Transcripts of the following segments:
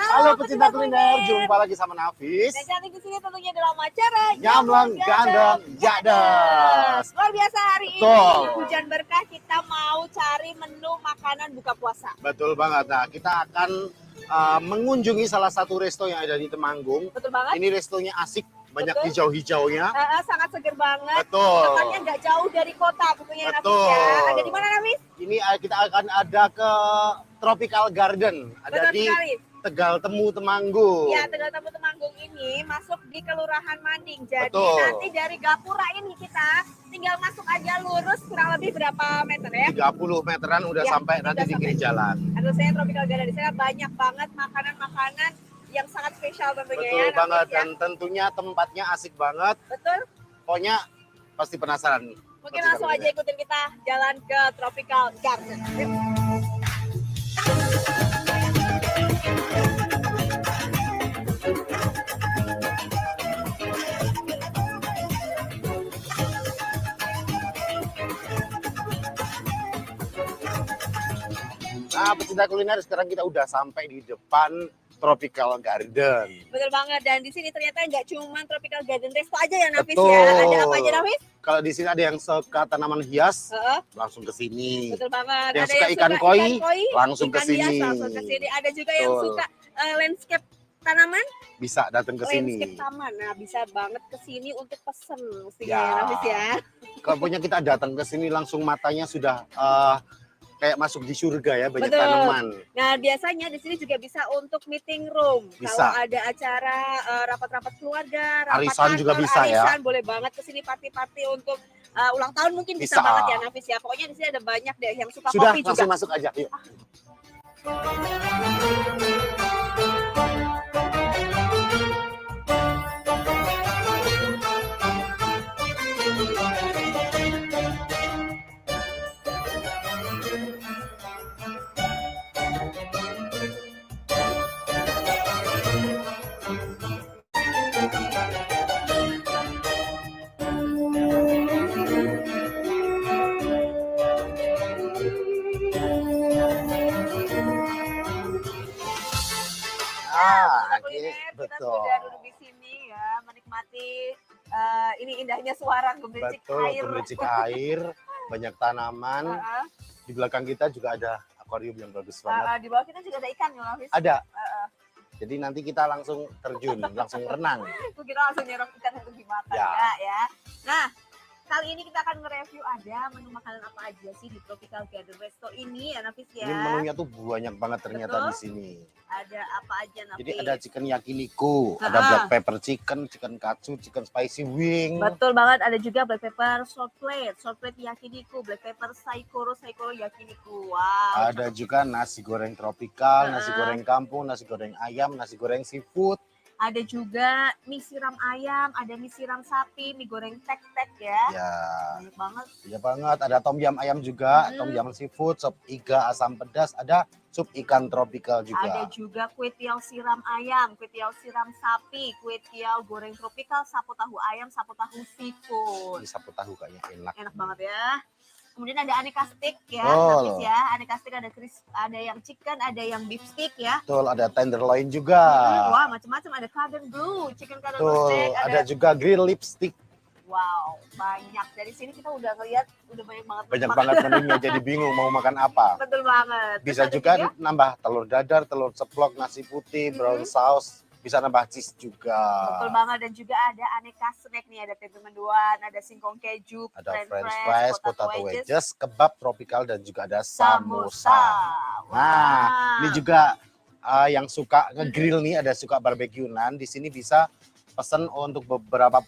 Halo pecinta kuliner, jumpa lagi sama Nafis. Dan cantik di sini tentunya dalam acara Nyamleng Gandeng Jades. Luar biasa hari ini hujan berkah, kita mau cari menu makanan buka puasa. Betul banget. Nah, kita akan mengunjungi salah satu resto yang ada di Temanggung. Betul banget. Ini restonya asik, banyak hijau-hijaunya. Sangat seger banget. Betul. Tempatnya nggak jauh dari kota, pokoknya Betul. Nafis ya. Ada di mana Nafis? Ini kita akan ada ke Tropical Garden. Ada Betul di sekali. Tegal Temu Temanggung. Ya, Tegal Temu Temanggung ini masuk di Kelurahan Manding. Jadi Betul. nanti dari Gapura ini kita tinggal masuk aja lurus kurang lebih berapa meter ya? 30 meteran udah Ya, sampai nanti di sampai. kiri jalan. Aduh, saya Tropical Garden di sana banyak banget makanan-makanan yang sangat spesial tentunya. Betul ya, banget, Nafis, dan tentunya tempatnya asik banget. Betul. Pokoknya pasti penasaran. Mungkin langsung aja ikutin kita jalan ke Tropical Garden. Yuk. Nah, pecinta kuliner, sekarang kita udah sampai di depan Tropical Garden. Betul banget, dan di sini ternyata nggak cuma Tropical Garden Resto aja ya Nafis Betul. ya. Ada apa aja Nafis? Kalau di sini ada yang suka tanaman hias, langsung ke sini. Betul banget. Yang Ada suka ikan koi, langsung ke ikan hias, sini. langsung ke sini. Ada juga yang Betul. suka landscape tanaman, Bisa datang ke sini. landscape taman. Nah, bisa banget ke sini untuk pesen mestinya Ya. ya Nafis ya. Kalau punya kita datang ke sini langsung matanya sudah kayak masuk di surga ya, banyak Betul. tanaman. Nah, biasanya di sini juga bisa untuk meeting room. Bisa. Kalau ada acara rapat-rapat keluarga, rapat Arisan juga kantor, bisa ya. arisan, boleh banget ke sini party-party untuk ulang tahun mungkin bisa Bisa. banget ya Nafis ya. Pokoknya di sini ada banyak deh yang suka Sudah, kopi langsung juga. masuk aja. Yuk. Nah, kuliner, kita betul. sudah duduk di sini ya, menikmati ini indahnya suara gemericik Betul, air. gemericik air, banyak tanaman. Heeh. Di belakang kita juga ada akuarium yang bagus banget. Di bawah kita juga ada ikan ya Nafis. Ada. Jadi nanti kita langsung terjun, langsung renang. Kita langsung nyerok ikan itu di mata Ya. ya. Nah, kali ini kita akan nge-review ada menu makanan apa aja sih di Tropical Garden Resto ini ya Nafis ya. Ini menunya tuh banyak banget ternyata Betul. di sini. Ada apa aja Nafis? Jadi ada chicken yakiniku, ada black pepper chicken, chicken katsu, chicken spicy wing. Betul banget, ada juga black pepper short plate yakiniku, black pepper saikoro yakiniku. Wow. Ada juga nasi goreng tropikal, nasi goreng kampung, nasi goreng ayam, nasi goreng seafood. Ada juga mie siram ayam, ada mie siram sapi, mie goreng tek-tek ya. Ya, Banyak banget. iya banget. Ada tom yum ayam juga, tom yum seafood, sop iga asam pedas, ada sup ikan tropikal juga. Ada juga kue tiaw siram ayam, kue tiaw siram sapi, kue tiaw goreng tropikal, sapu tahu ayam, sapu tahu seafood. Ini sapu tahu kayaknya enak. Enak banget ya. Kemudian ada aneka steak ya, Betul. Nafis ya. Aneka steak ada yang chicken, ada yang beef stick ya. Betul, ada tenderloin juga. Wah, macam-macam, ada cardon blue, chicken cardon blue Betul, steak, ada juga grill lipstick. wow, banyak. Dari sini kita udah ngeliat udah banyak banget. Banyak banget menunya, jadi bingung mau makan apa. Betul banget. Bisa Terus ada juga nambah telur dadar, telur ceplok, nasi putih, brown sauce. Bisa nambah cheese juga. betul banget, dan juga ada aneka snack nih, ada tempe mendoan, ada singkong keju, Ada french fries, potato wedges, kebab tropikal, dan juga ada samosa. samosa. Nah, Wah. ini juga yang suka ngegrill nih, ada suka barbekyunan, di sini bisa pesan untuk beberapa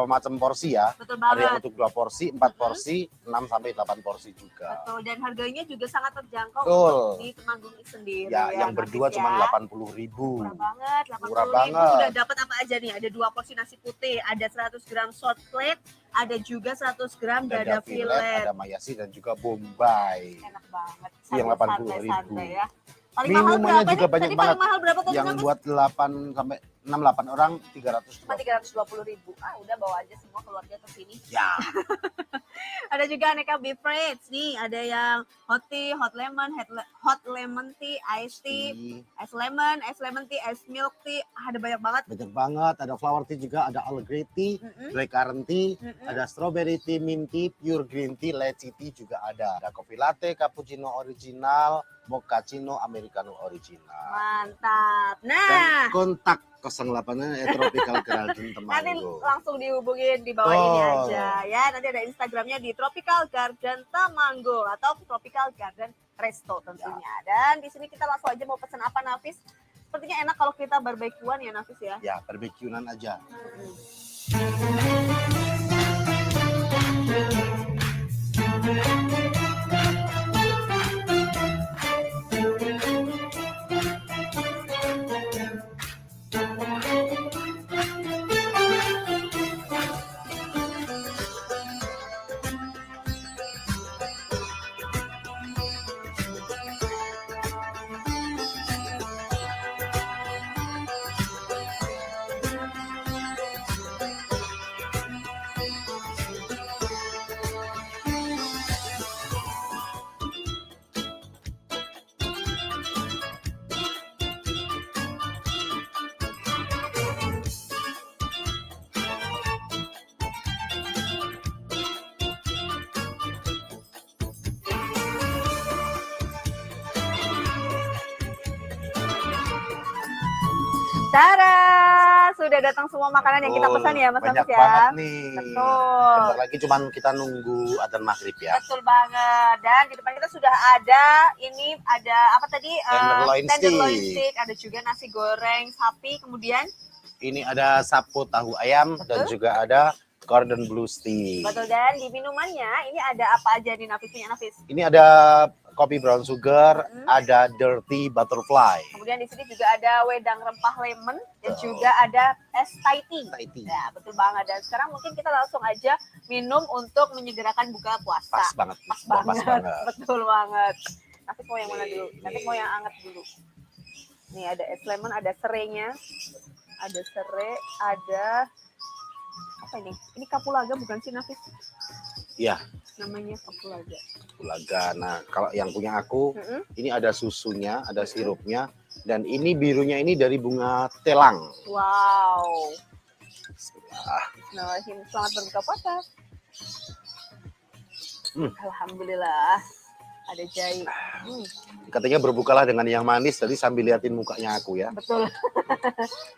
macam porsi ya. Betul Ada yang banget. untuk 2 porsi, 4 porsi, 6 sampai 8 porsi juga. Betul, dan harganya juga sangat terjangkau Betul. untuk di Temanggung sendiri. Ya, yang Nafis berdua ya. cuma 80.000. Murah banget, 80.000 Murah banget. udah dapat apa aja nih? Ada 2 porsi nasi putih, ada 100 gram short plate, ada juga 100 gram dada fillet. Ada mayasi dan juga bombay. Enak banget. Yang Santai-santai 80.000. ya. Paling mahal Minumannya berapa juga nih? banyak Tadi banget. paling mahal berapa tadi Yang Nafis? buat 8 sampai 6-8 orang 300. Cuma 320.000. Udah bawa aja semua keluarga ke sini. Ya. Ada juga aneka beverage nih, ada yang hot tea, hot lemon tea, iced tea, ice lemon tea, ice milk tea, ada banyak banget. Banyak banget, ada flower tea juga, ada Earl Grey tea, blackcurrant tea, ada strawberry tea, mint tea, pure green tea, lychee tea juga ada. Ada coffee latte, cappuccino original, mochaccino, americano original. Mantap. Dan Nah, kontak 08-nya Tropical Garden nanti Temanggung. langsung dihubungin di bawah ini aja ya. Nanti ada Instagramnya di Tropical Garden Temanggung atau Tropical Garden Resto tentunya. Dan di sini kita langsung aja mau pesan apa, Nafis? Sepertinya enak kalau kita barbekyuan ya, Nafis ya. Ya, barbekyuan aja. Tada, sudah datang semua makanan yang kita pesan ya, Mas Banyak Nafis ya. banget nih. Betul. Bentar lagi cuman kita nunggu adzan maghrib ya. Betul banget. Dan di depan kita sudah ada, ini ada apa tadi? Tenderloin stick. Ada juga nasi goreng sapi. Kemudian ini ada sapu tahu ayam. Betul. Dan juga ada Gordon Blue Tea. betul, dan di minumannya ini ada apa aja nih, Nafis? Punya Nafis. Ini ada kopi brown sugar, ada dirty butterfly. Kemudian di sini juga ada wedang rempah lemon dan juga ada es Thai tea. Ya, betul banget. Dan sekarang mungkin kita langsung aja minum untuk menyegerakan buka puasa. Pas banget. Pas banget. Betul banget. Nafis mau yang mana dulu? Oke. Nafis mau yang anget dulu. Nih ada es lemon, ada serenya. Ada serai, ada apa ini? Ini kapulaga bukan sih, Nafis? Iya. Namanya kapulaga. Kapulaga. Nah, kalau yang punya aku, ini ada susunya, ada sirupnya, dan ini birunya ini dari bunga telang. Wow. Bismillah. Bismillahirrahmanirrahim. Selamat berbuka puasa. Alhamdulillah. Ada jahe. Katanya berbukalah dengan yang manis, tadi sambil liatin mukanya aku ya. Betul.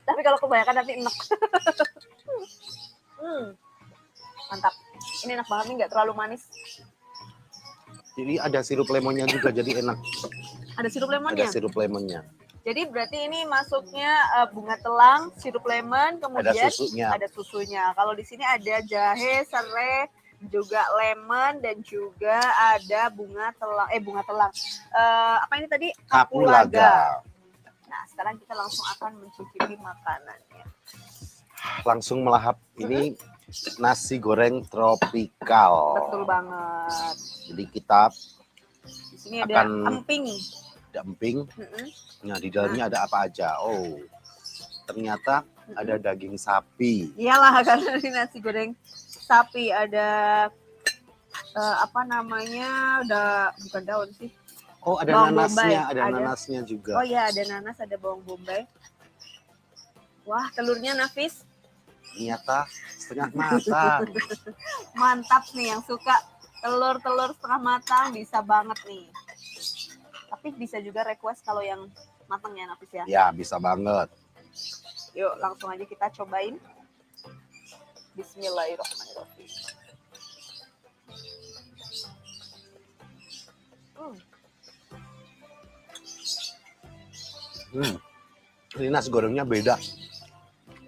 Tapi kalau kebanyakan nanti enak. Mantap. Ini enak banget nih, nggak terlalu manis. Jadi ada sirup lemonnya juga, jadi enak. Ada sirup lemonnya? Ada sirup lemonnya. Jadi berarti ini masuknya bunga telang, sirup lemon, kemudian ada susunya. Kalau di sini ada jahe, serai, juga lemon, dan juga ada bunga telang. Apa ini tadi? Kapulaga. Nah, sekarang kita langsung akan mencicipi makanannya. Langsung melahap. Ini nasi goreng tropikal. Betul banget. Jadi kita di sini ada emping. Ada emping. Nah, di dalamnya ada apa aja? Oh, ternyata ada daging sapi. Iyalah, karena ini nasi goreng sapi. Ada apa namanya? Bukan daun sih. Oh, ada bawang nanasnya, bombay. ada nanasnya juga. Oh ya, ada nanas, ada bawang bombay. Wah, telurnya Nafis. Ternyata setengah matang. Mantap nih, yang suka telur-telur setengah matang bisa banget nih. Tapi bisa juga request kalau yang matang ya, Nafis ya. Ya, bisa banget. Yuk, langsung aja kita cobain. Bismillahirrahmanirrahim. Ini nasi gorengnya beda.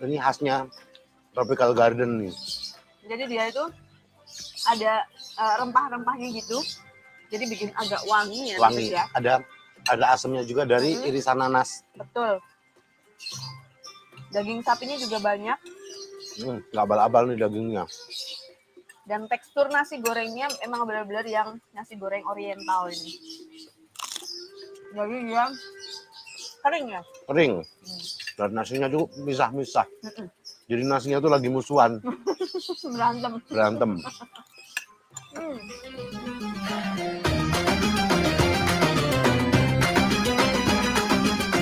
Ini khasnya Tropical Garden nih. Jadi dia itu ada rempah-rempahnya gitu. Jadi bikin agak wangi ya. Wangi. Ya. Ada asamnya juga dari irisan nanas. Betul. Daging sapinya juga banyak. Nggak abal-abal nih dagingnya. Dan tekstur nasi gorengnya emang benar-benar yang nasi goreng oriental ini. Jadi dia kering ya? Kering. Dan nasinya tuh misah-misah. Jadi nasinya tuh lagi musuhan. Berantem.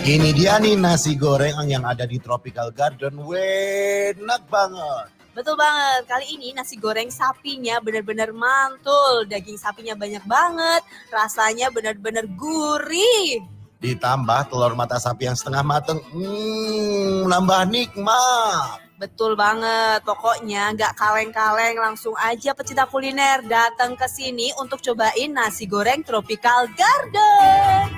Ini dia nih nasi goreng yang ada di Tropical Garden. Enak banget. Betul banget. Kali ini nasi goreng sapinya benar-benar mantul. Daging sapinya banyak banget. Rasanya benar-benar gurih. Ditambah telur mata sapi yang setengah mateng. Nambah nikmat. Betul banget. Pokoknya nggak kaleng-kaleng, langsung aja pecinta kuliner datang ke sini untuk cobain nasi goreng Tropical Garden.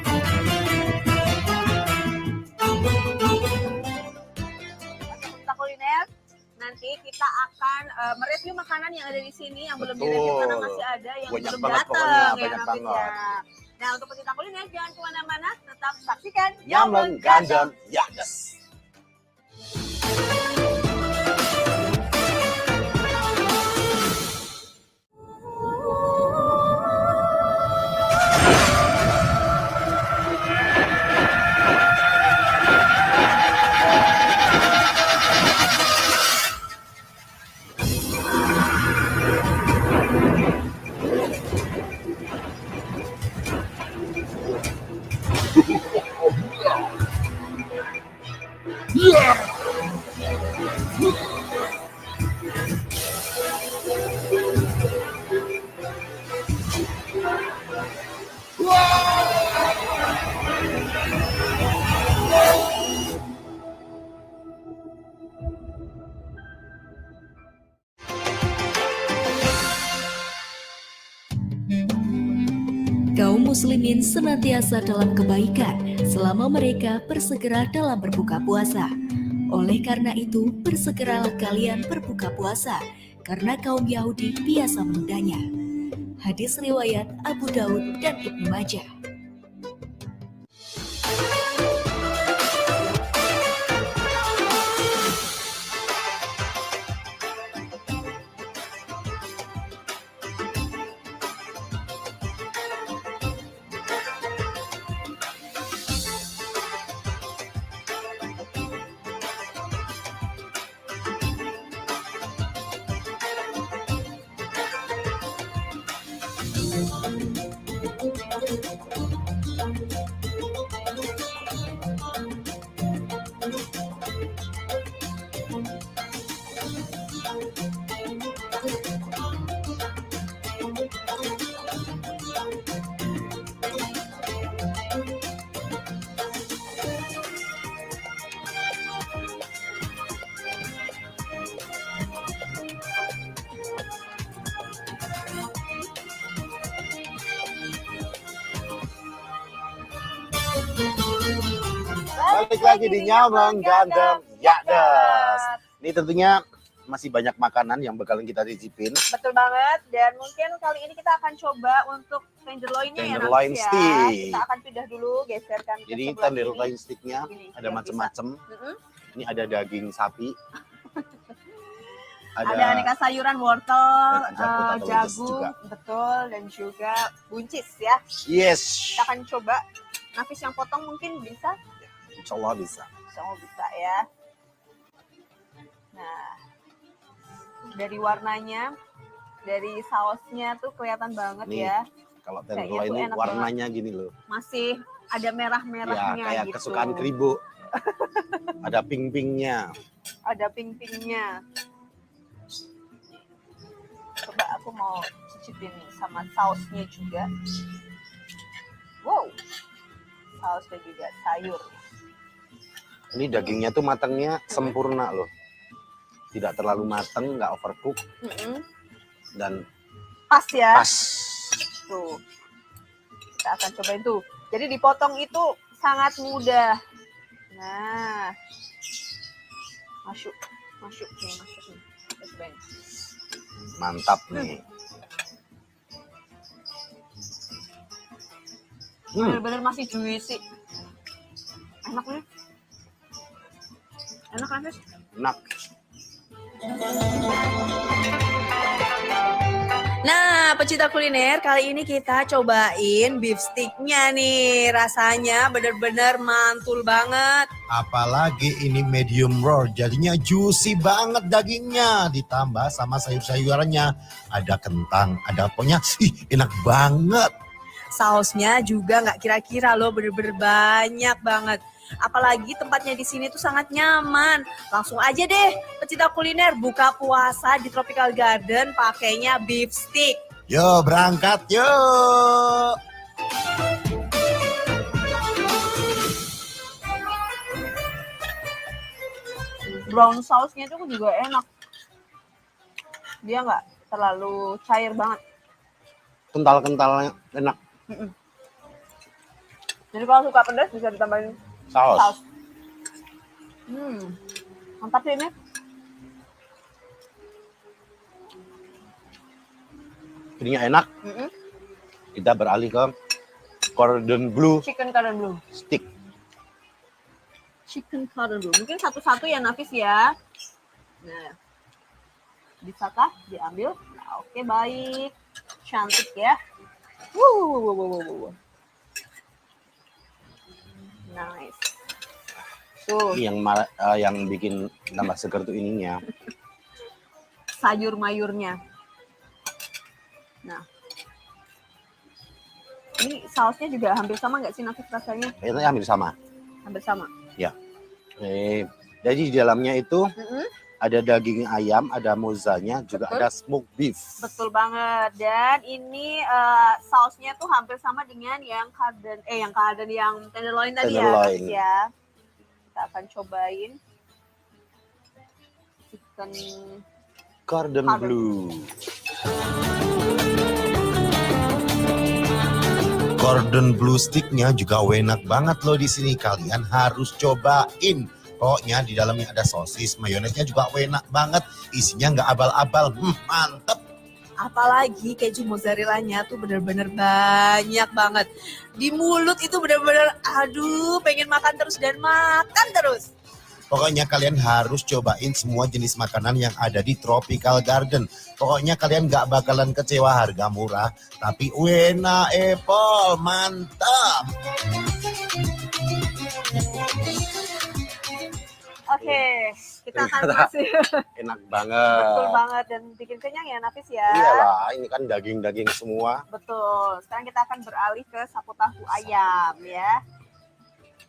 Pecinta kuliner, nanti kita akan mereview makanan yang ada di sini yang belum direview karena masih ada yang banyak belum banget datang pokoknya, ya banyak Nafis banget. ya. Nah, untuk pecinta kuliner jangan kemana-mana, tetap saksikan Nyamleng Garden Yakdes. Kaum muslimin senantiasa dalam kebaikan selama mereka bersegera dalam berbuka puasa. Oleh karena itu, bersegeralah kalian berbuka puasa, karena kaum Yahudi biasa menundanya. Hadis riwayat Abu Daud dan Ibnu Majah. Balik lagi di Nyamleng Garden Yakdes. Ini tentunya masih banyak makanan yang bakalan kita cicipin. Betul banget, dan mungkin kali ini kita akan coba untuk tenderloinnya ya, Tenderloin Nafis ya. stick. Kita akan pindah dulu, geserkan ke Jadi sebelah tenderloin sini. sticknya Gini, ada biar macam-macam. bisa. Ini ada daging sapi. Ada aneka sayuran, wortel, dan jagung, juga. betul, dan juga buncis ya. Yes. Kita akan coba. Nafis yang potong mungkin bisa? Insya Allah bisa. Insya Allah bisa ya. Nah, dari warnanya, dari sausnya tuh kelihatan banget Nih, ya. Kalau Kayaknya tenderloin tuh ini enak warnanya gini loh. Masih ada merah-merahnya Ya, kayak gitu. kesukaan Kribo. Ada pink-pinknya. Ada pink-pinknya. Coba aku mau cicipin nih sama sausnya juga. Wow, saus dan juga sayur. Ini dagingnya tuh matangnya sempurna loh. Tidak terlalu matang, nggak overcook. Dan Pas ya. pas. Tuh. Kita akan cobain tuh. Jadi dipotong itu sangat mudah. Nah. Masuk nih. Kita cobain. Mantap nih. Bener-bener masih juicy. Enak nih. Enak kan, Fis? Enak. Nah, pecinta kuliner, kali ini kita cobain beef sticknya nih. Rasanya bener-bener mantul banget. Apalagi ini medium rare, jadinya juicy banget dagingnya. Ditambah sama sayur-sayurannya. Ada kentang, ada pokoknya enak banget. Sausnya juga nggak kira-kira loh, bener-bener banyak banget. Apalagi tempatnya di sini tuh sangat nyaman. Langsung aja deh pecinta kuliner buka puasa di Tropical Garden pakainya beef stick. Yo berangkat yuk. Brown sausnya itu juga enak. Dia nggak terlalu cair banget. Kental-kentalnya enak. Jadi kalau suka pedas bisa ditambahin Saus. Mantap sih ini. Ininya enak. Kita beralih ke cordon bleu. Chicken cordon bleu. Stick. Chicken cordon bleu. Mungkin satu-satu ya Nafis ya. Nah, bisakah diambil? Nah, oke, baik. Cantik ya. Nice. Tuh. Yang bikin tambah seger tuh ininya. Sayur mayurnya. Nah. Ini sausnya juga hampir sama nggak sih Nafis rasanya? Kayaknya hampir sama. Hampir sama. Ya. Jadi di dalamnya itu ada daging ayam, ada mozzanya, juga ada smoked beef. Betul banget. Dan ini sausnya tuh hampir sama dengan yang tenderloin tadi ya. Kita akan cobain chicken cordon bleu. Cordon bleu sticknya juga enak banget loh di sini. Kalian harus cobain. Pokoknya di dalamnya ada sosis, mayonesnya juga enak banget. Isinya nggak abal-abal, mantep. Apalagi keju mozzarellanya tuh bener-bener banyak banget. Di mulut itu bener-bener aduh pengen makan terus dan makan terus. Pokoknya kalian harus cobain semua jenis makanan yang ada di Tropical Garden. Pokoknya kalian nggak bakalan kecewa, harga murah. Tapi enak, Apple, mantap. Oke, kita akan masih enak banget. Betul banget dan bikin kenyang ya Nafis ya. Iyalah, ini kan daging-daging semua. Betul. Sekarang kita akan beralih ke sapu tahu ayam ya.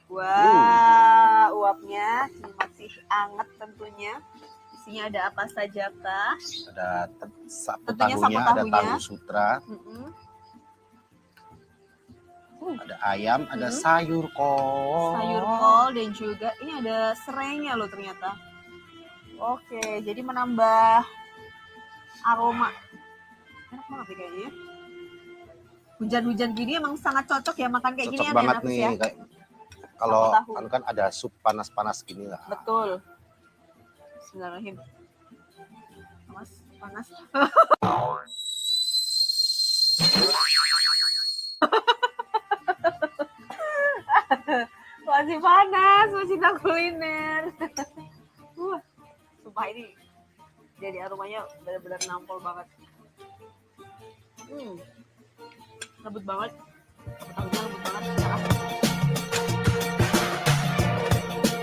Wah, uapnya ini masih anget tentunya. Isinya ada apa saja kah? Ada sapu Tentunya tahunya, sapu ada tahunya. tahu sutra. Ada ayam, ada sayur kol. Sayur kol dan juga ini ada serainya loh ternyata. Oke, jadi menambah aroma. Enak banget nih kayaknya. Hujan-hujan gini emang sangat cocok ya makan kayak gini ya banget nih ya. Kayak, kalau kan ada sup panas-panas gini lah. Betul. Bismillahirrahmanirrahim. Panas. Masih panas, masih tak kuliner. Sumpah ini jadi aromanya benar-benar nampol banget. Lembut banget. Tahunya lembut banget.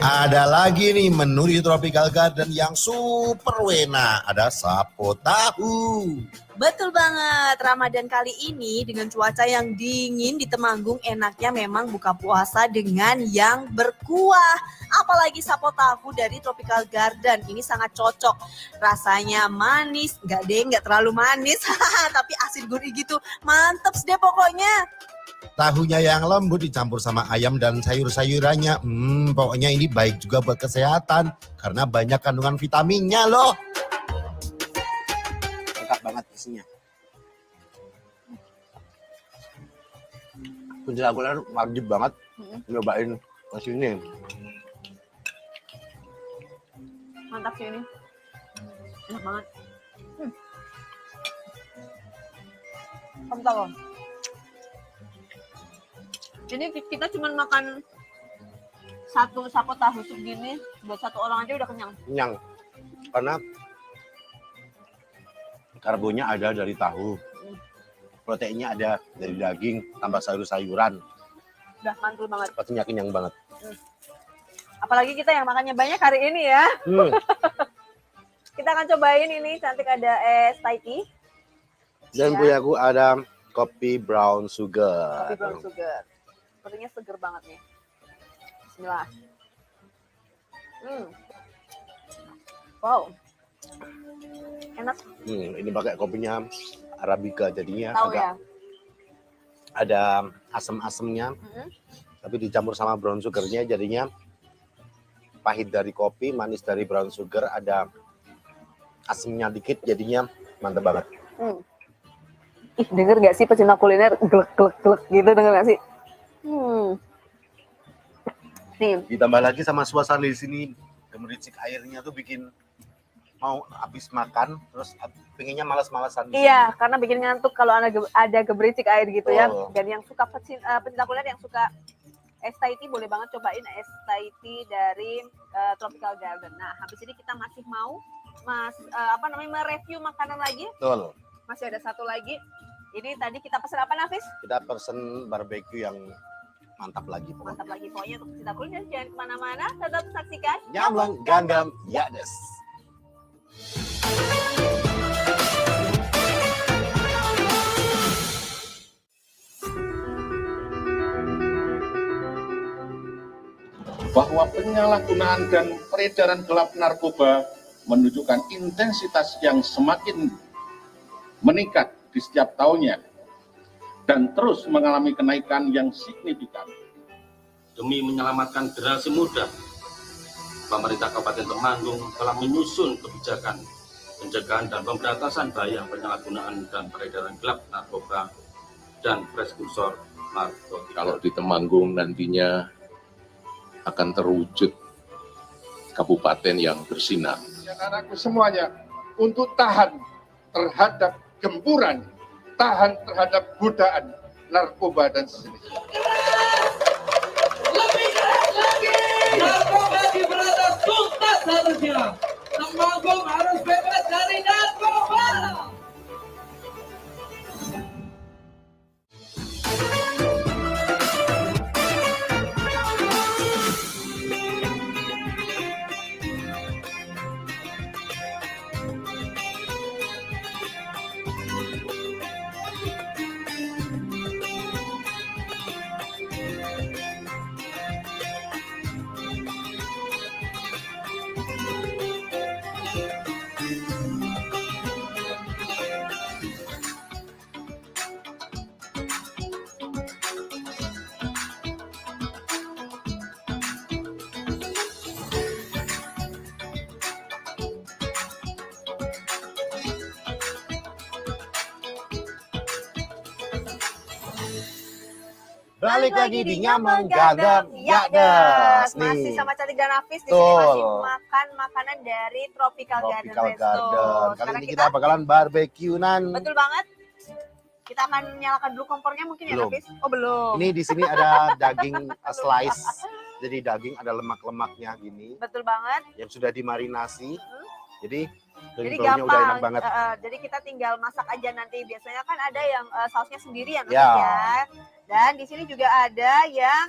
Ada lagi nih menu di Tropical Garden yang super enak. Ada sapo tahu. Betul banget, Ramadan kali ini dengan cuaca yang dingin di Temanggung enaknya memang buka puasa dengan yang berkuah. Apalagi sapo tahu dari Tropical Garden, ini sangat cocok. Rasanya manis, nggak terlalu manis, tapi asin gurih gitu. Mantep deh pokoknya. Tahunya yang lembut dicampur sama ayam dan sayur-sayurannya. Pokoknya ini baik juga buat kesehatan karena banyak kandungan vitaminnya loh. Lengkap banget isinya. Pecinta kuliner wajib banget nyobain ke sini. Mantap sih ini. Enak banget. Kamu tahu? Ini kita cuma makan satu sapo tahu segini buat satu orang aja udah kenyang. Kenyang. Karena Karbonya ada dari tahu. Proteinnya ada dari daging, tambah sayur-sayuran. Udah mantul banget. Pastinya kenyang banget. Apalagi kita yang makannya banyak hari ini ya. Kita akan cobain ini, cantik ada es Thai tea. Dan punya aku ada kopi brown sugar. Kopi brown sugar. Sepertinya seger banget nih. Bismillah. Wow. Enak. Ini pakai kopinya Arabica jadinya Tahu agak ya. ada asam-asamnya. Tapi dicampur sama brown sugarnya jadinya pahit dari kopi, manis dari brown sugar, ada asamnya dikit jadinya mantap banget. Ih, denger gak sih pecinta kuliner glek-glek-glek gitu, denger gak sih? Nih. Ditambah lagi sama suasana di sini, gemericik airnya tuh bikin mau habis makan, terus pengennya malas-malasan. Iya, karena bikin ngantuk kalau ada gemericik air gitu ya. Dan yang suka pecinta kuliner yang suka es Thai tea boleh banget cobain es Thai tea dari Tropical Garden. Nah, habis ini kita masih mau mereview makanan lagi. Betul. Masih ada satu lagi. Ini tadi kita pesan apa, Nafis? Kita pesen barbeque yang mantap lagi. Mantap lagi pokoknya untuk pecinta kuliner, jangan kemana-mana, tetap saksikan Nyamleng Gandam Yades. Bahwa penyalahgunaan dan peredaran gelap narkoba menunjukkan intensitas yang semakin meningkat di setiap tahunnya dan terus mengalami kenaikan yang signifikan. Demi menyelamatkan generasi muda, pemerintah Kabupaten Temanggung telah menyusun kebijakan pencegahan dan pemberantasan bahaya penyalahgunaan dan peredaran gelap narkoba dan prekursor narkotika. Kalau di Temanggung nantinya akan terwujud kabupaten yang bersinar. Anak-anakku semuanya untuk tahan terhadap gempuran, tahan terhadap godaan narkoba dan sejenisnya. Lebih keras lagi, narkoba diberantas tuntas harusnya. Temanggung harus bebas dari narkoba. Balik lagi di Nyamleng Gandam Yades. Masih sama Cantik dan Nafis di sini Betul. masih makan makanan dari Tropical Garden Resto. Kali Sekarang ini kita bakalan barbeque-an. Betul banget. Kita akan nyalakan dulu kompornya mungkin ya, Belum. Nafis? Oh, belum. Ini di sini ada daging slice. Jadi daging ada lemak-lemaknya gini. Betul banget. Yang sudah dimarinasi. Jadi gampang. udah enak banget. Jadi kita tinggal masak aja nanti. Biasanya kan ada yang sausnya sendiri ya, Nafis Ya. ya. Dan di sini juga ada yang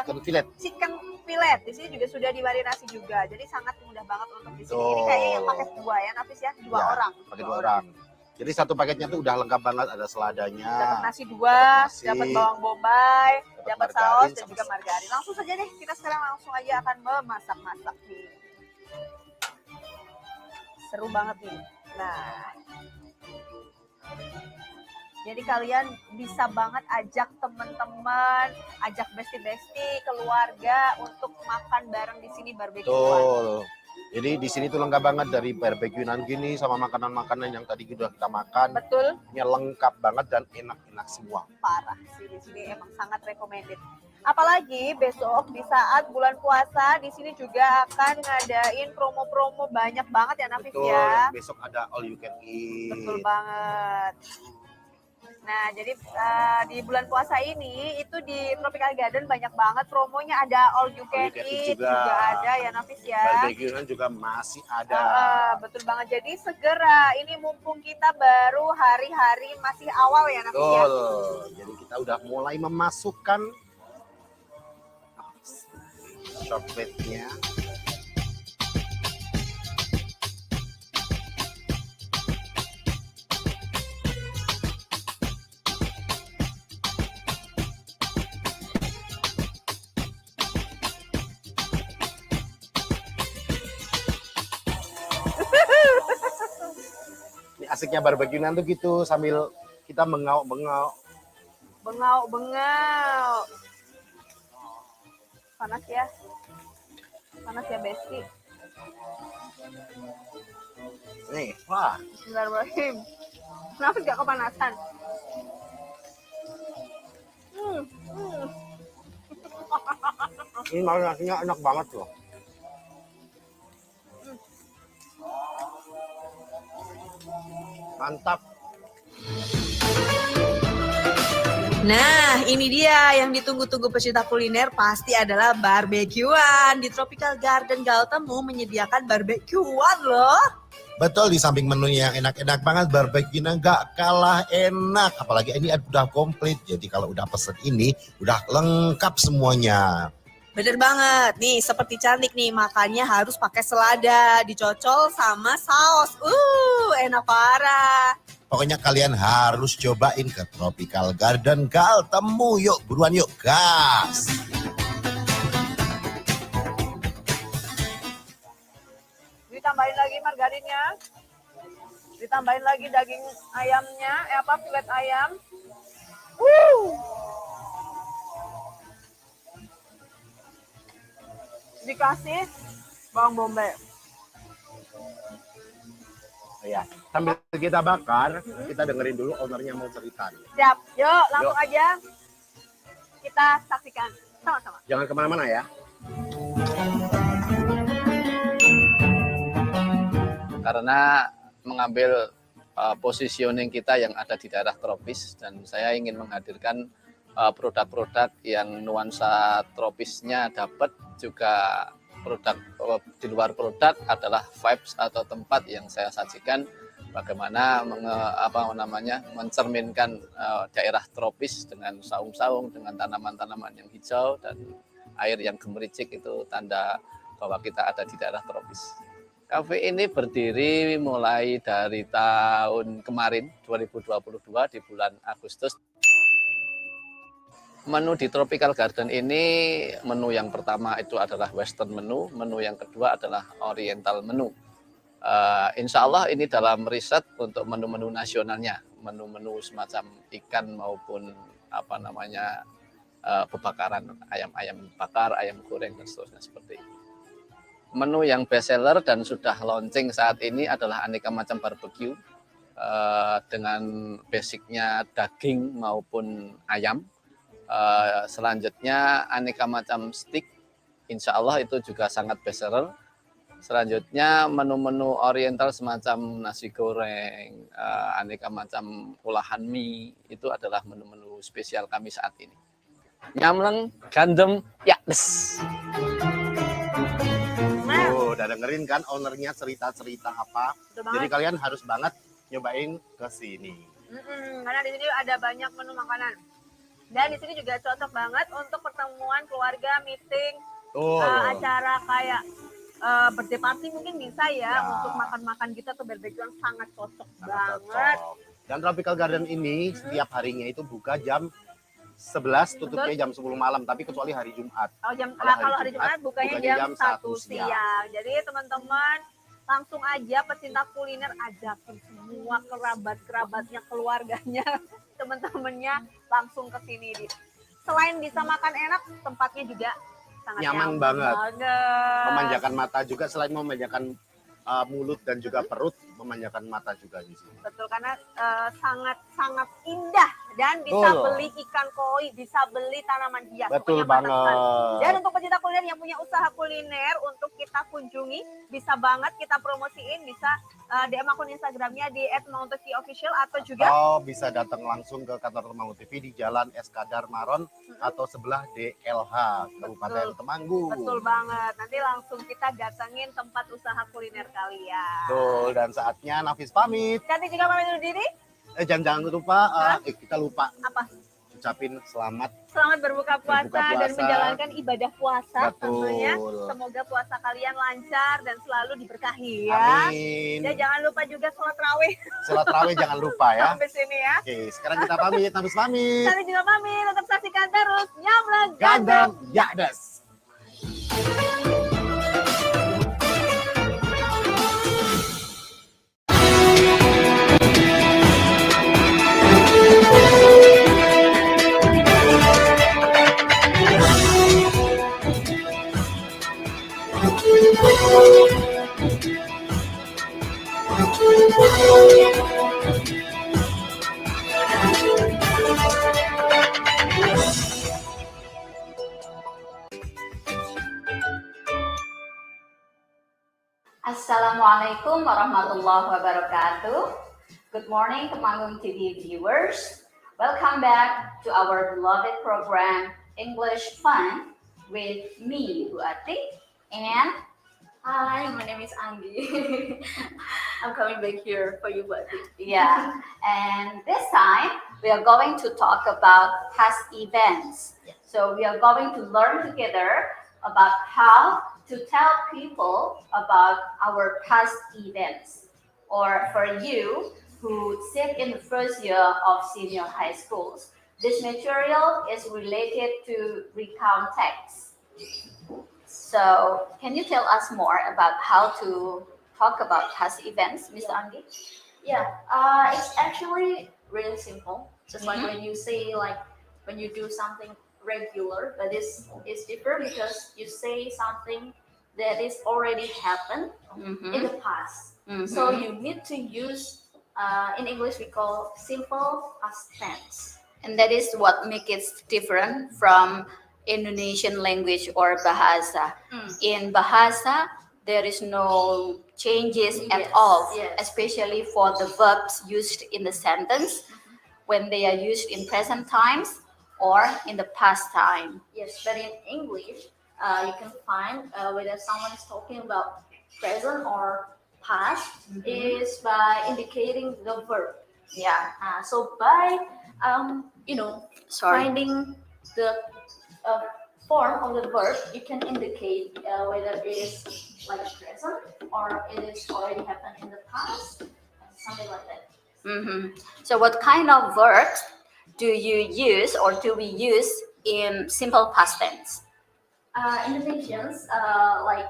Chicken fillet. chicken fillet. Di sini juga sudah dimarinasi juga. Jadi sangat mudah banget untuk di sini. Ini kayaknya yang pakai dua ya, Nafis ya, dua Ya, orang. Pakai dua orang. Jadi satu paketnya tuh udah lengkap banget, ada seladanya. Dapat nasi dua, nasi, dapat bawang bombay, dapat margarin, saus dan sama juga margarin. Langsung saja deh, kita sekarang langsung aja akan memasak-masak nih. Seru banget nih. Nah, jadi kalian bisa banget ajak teman-teman, ajak besti-besti, keluarga untuk makan bareng di sini barbeque. Betul. Jadi di sini tuh lengkap banget dari barbeque-an gini sama makanan-makanan yang tadi sudah kita makan. Betul. Ini lengkap banget dan enak-enak semua. Parah sih, di sini emang sangat recommended. Apalagi besok di saat bulan puasa di sini juga akan ngadain promo-promo banyak banget ya, Nafis Betul. ya. Besok ada all you can eat. Betul banget. Nah, jadi di bulan puasa ini itu di Tropical Garden banyak banget promonya, ada all you can eat juga ada ya Nafis ya. Barbecue juga masih ada. Betul banget. Jadi segera ini mumpung kita baru hari-hari masih awal ya Nafis ya. Jadi kita udah mulai memasukkan coklatnya. Asiknya barbekyuan tuh gitu sambil kita bengau-bengau. Bengau-bengau. Panas ya Besti. Nih, wah. Bismillahirrahmanirrahim. Kenapa gak kepanasan? Ini marinasinya enak banget loh. Mantap. Nah, ini dia yang ditunggu-tunggu pecinta kuliner pasti adalah barbekyuan. Di Tropical Garden Gautemu menyediakan barbekyuan loh. Betul, di samping menu yang enak-enak banget, barbekyunya nggak kalah enak. Apalagi ini udah komplit, jadi kalau udah pesen ini udah lengkap semuanya. Bener banget, nih seperti cantik nih, makannya harus pakai selada, dicocol sama saus. Enak parah. Pokoknya kalian harus cobain ke Tropical Garden Gautemu. Yuk, buruan yuk, gas. Ditambahin lagi margarinnya. Ditambahin lagi daging ayamnya, filet ayam. Dikasih bawang bombay. Ya, sambil kita bakar, kita dengerin dulu ownernya mau cerita. Siap, yuk langsung aja kita saksikan sama-sama. Jangan kemana-mana ya. Karena mengambil positioning kita yang ada di daerah tropis, dan saya ingin menghadirkan produk-produk yang nuansa tropisnya dapat, juga produk di luar produk adalah vibes atau tempat yang saya sajikan bagaimana mencerminkan daerah tropis dengan saung-saung, dengan tanaman-tanaman yang hijau dan air yang gemericik, itu tanda bahwa kita ada di daerah tropis. Kafe ini berdiri mulai dari tahun kemarin 2022 di bulan Agustus. Menu di Tropical Garden ini, menu yang pertama itu adalah Western menu, menu yang kedua adalah Oriental menu. Insya Allah ini dalam riset untuk menu-menu nasionalnya, menu-menu semacam ikan maupun pembakaran, ayam bakar, ayam goreng dan seterusnya seperti itu. Menu yang best seller dan sudah launching saat ini adalah aneka macam barbecue dengan basicnya daging maupun ayam. Selanjutnya aneka macam steak, insya Allah itu juga sangat best seller. Selanjutnya menu-menu oriental semacam nasi goreng, aneka macam olahan mie, itu adalah menu-menu spesial kami saat ini. Nyamleng, gandem, yakdes. Udah dengerin kan ownernya cerita-cerita apa? Jadi kalian harus banget nyobain ke sini. Karena di sini ada banyak menu makanan. Dan di sini juga cocok banget untuk pertemuan keluarga, meeting, acara kayak birthday party mungkin bisa ya. Untuk makan-makan gitu atau barbekyuan sangat cocok banget. Dan Tropical Garden ini setiap harinya itu buka jam 11, tutupnya jam 10 malam, tapi kecuali hari Jumat. Kalau hari Jumat bukanya jam 1 siang. Jadi teman-teman langsung aja pecinta kuliner ajakin semua kerabat-kerabatnya, keluarganya, teman-temannya langsung ke sini. Selain bisa makan enak, tempatnya juga sangat nyaman banget. Memanjakan mata juga, selain memanjakan mulut dan juga perut, memanjakan mata juga di sini. Betul, karena sangat-sangat indah dan bisa Betul. beli ikan koi, bisa beli tanaman hias. Betul Pokoknya mantap sekali. banget. Dan untuk pecinta kuliner yang punya usaha kuliner untuk kita kunjungi, bisa banget kita promosiin, bisa DM akun Instagramnya di @maunTV_official atau juga bisa datang langsung ke kantor Temanggung TV di Jalan Eskadar Maron atau sebelah DLH Kabupaten Temanggung. Betul banget. Nanti langsung kita datengin tempat usaha kuliner kalian. Betul, dan saatnya Nafis pamit. Cantik juga pamit undur diri. Jangan lupa, kita lupa Apa? ucapin selamat Berbuka puasa dan menjalankan ibadah puasa. Betul. Tentunya semoga puasa kalian lancar dan selalu diberkahi ya. Amin. Ya jangan lupa juga sholat rawih. Sholat rawih jangan lupa ya. Sampai sini ya. Oke, sekarang kita pamit, Nafis pamit. Cantik juga pamit. Tetap saksikan terus Nyamleng Gandeng Yakdes. Assalamualaikum warahmatullahi wabarakatuh. Good morning, Temanggung TV viewers. Welcome back to our beloved program, English Fun, with me, Bu Ati, and hi, my name is Anggi. I'm coming back here for you, Bu Ati. Yeah, and this time we are going to talk about past events. So we are going to learn together about how to tell people about our past events. Or for you who sit in the first year of senior high schools, this material is related to recount text. So can you tell us more about how to talk about past events, Mr. Anggi? Yeah, it's actually really simple. Just like when you say, like, when you do something regular, but this is different because you say something that is already happened in the past. So you need to use, in English we call simple past tense. And that is what makes it different from Indonesian language or Bahasa. In Bahasa, there is no changes at all, especially for the verbs used in the sentence when they are used in present times or in the past time. Yes, but in English, you can find whether someone is talking about present or past is by indicating the verb. Yeah. So by finding the form of the verb, you can indicate whether it is like present or it is already happened in the past, something like that. So what kind of verbs do you use or do we use in simple past tense? Indonesians, like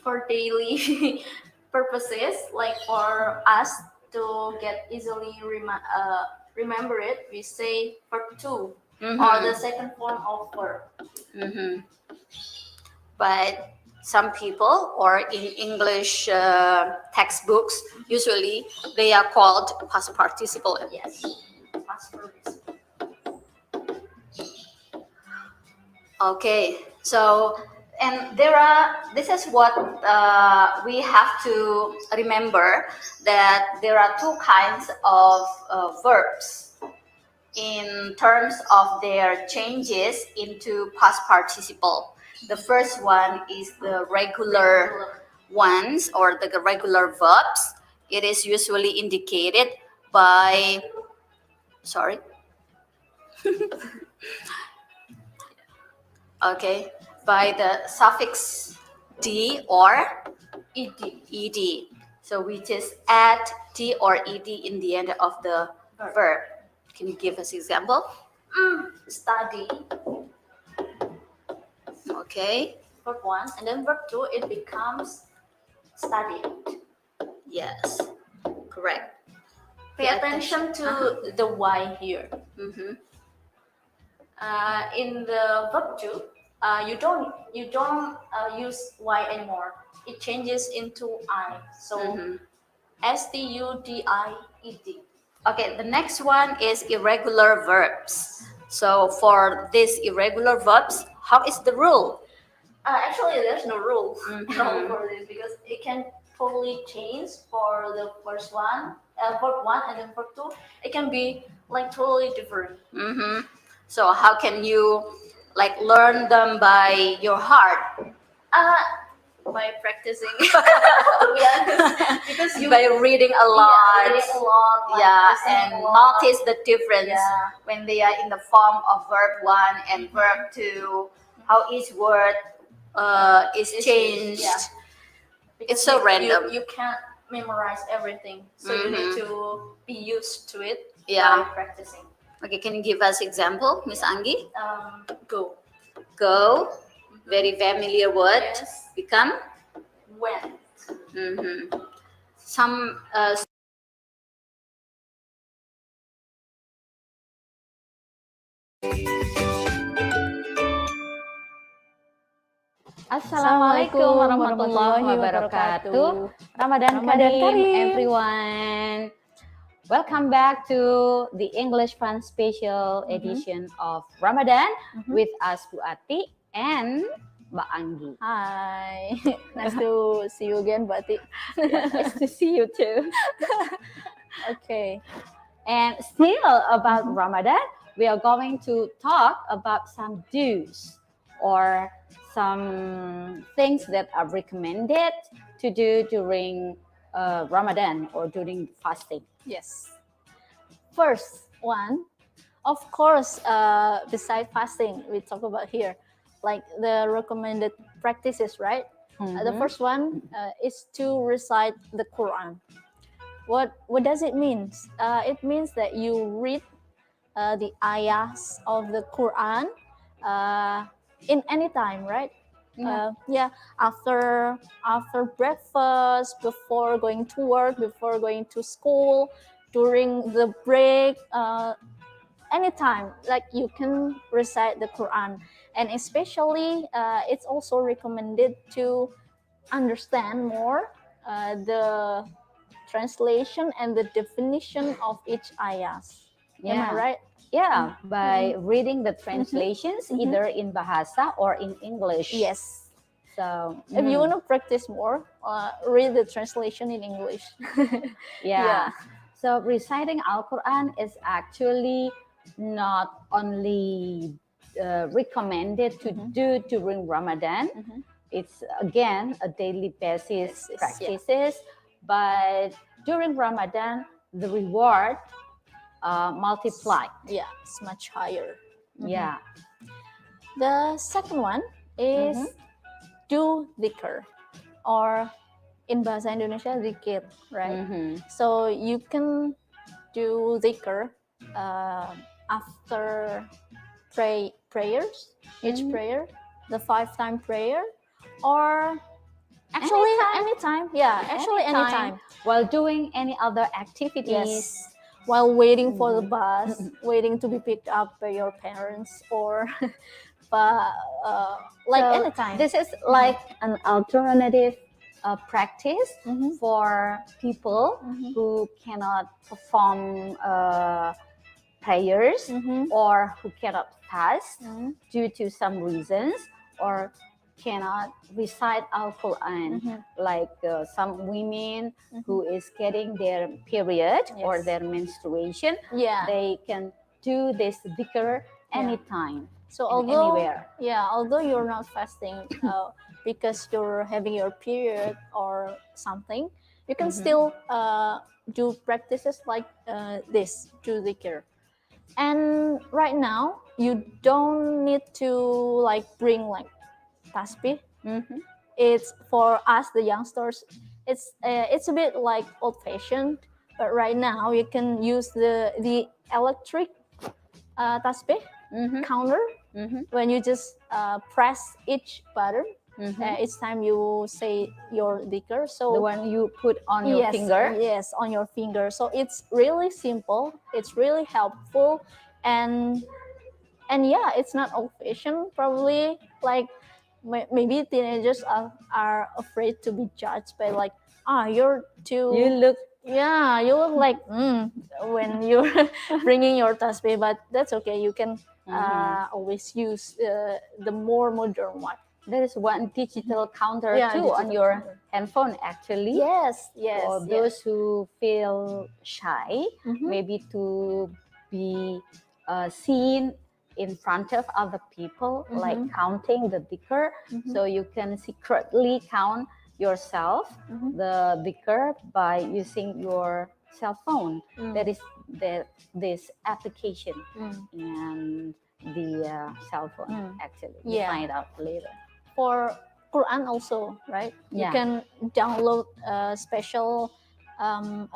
for daily purposes, like for us to get easily remember it, we say verb to or the second form of verb. But some people or in English textbooks, usually they are called past participle. Yes, past participle. Okay, so and this is what we have to remember, that there are two kinds of verbs in terms of their changes into past participle. The first one is the regular ones or the regular verbs. It is usually indicated by, by the suffix d or ed. So we just add d or ed in the end of the verb. Can you give us example? Study. Okay. Verb 1, and then verb 2, it becomes studied. Yes. Correct. Pay attention to the y here. In the verb 2, you don't use y anymore. It changes into I. So studied. Okay, the next one is irregular verbs. So for these irregular verbs, how is the rule? Actually, there's no rule Mhm. for this because it can totally change for the first one, verb one, and then verb two. It can be like totally different. Mm-hmm. So how can you like learn them by your heart? Uh, by practicing, to be honest, because you By reading a lot. yeah, reading a lot, like Yeah, listening and a lot. notice the difference Yeah. when they are in the form of verb one and verb two, how each word is changed. Yeah. Because It's so random. You can't memorize everything, so you need Mhm. to be used to it Yeah. by practicing. Okay, can you give us example, Miss Anggi? Go. Go, very familiar word. Yes. Become. Went. Mm-hmm. Some Assalamualaikum warahmatullahi wabarakatuh. Ramadan Kareem, everyone. Welcome back to the English Fun Special edition of Ramadan with us Bu Ati and Mbak Anggi. Hi. Nice to see you again, Bati. Nice to see you too. Okay. And still about Ramadan, we are going to talk about some do's or some things that are recommended to do during Ramadan or during fasting. Yes. First one, of course, beside fasting, we talk about here, like the recommended practices, right? The first one is to recite the Quran. What does it mean? It means that you read the ayahs of the Quran in any time, right? Yeah, after breakfast, before going to work, before going to school, during the break, anytime, like you can recite the Quran. And especially, it's also recommended to understand more the translation and the definition of each ayahs. Am I right? Yeah, by reading the translations either in Bahasa or in English. Yes. So If you want to practice more, read the translation in English. yeah. So reciting Al-Quran is actually not only recommended to do during Ramadan. It's again a daily basis practices, but during Ramadan the reward multiplied. Yeah, it's much higher. Yeah. The second one is do dhikr, or in Bahasa Indonesia zikir, right? So you can do dhikr after prayers, each prayer, the 5-time prayer, or actually anytime. Yeah, actually anytime. While doing any other activities. Yes. While waiting for the bus, waiting to be picked up by your parents, or like So anytime. this is like an alternative practice for people who cannot perform prayers or who cannot fast due to some reasons, or cannot recite Al-Quran, like some women who is getting their period or their menstruation. They can do this dhikr anytime. So although anywhere. although you're not fasting because you're having your period or something, you can still do practices like this, do dhikr. And right now you don't need to like bring like tasbih. It's for us the youngsters. It's a bit like old-fashioned, but right now you can use the electric tasbih counter when you just press each button. Each time you say your dhikr, so the one you put on your finger. Yes, on your finger. So it's really simple. It's really helpful, and yeah, it's not old-fashioned. Probably like maybe teenagers are afraid to be judged by like, you're too. You look Yeah, you look like when you're bringing your tasbih, but that's okay. You can always use the more modern one. There is one digital counter Yeah, too on digital your counter. handphone actually. Yes, yes. For those who feel shy, Mhm. maybe to be seen in front of other people, like counting the dhikr. So you can secretly count yourself, the dhikr, by using your cell phone. That is this application and the cell phone actually. You Yeah. find out later. For Quran also, right? You Yeah. can download a special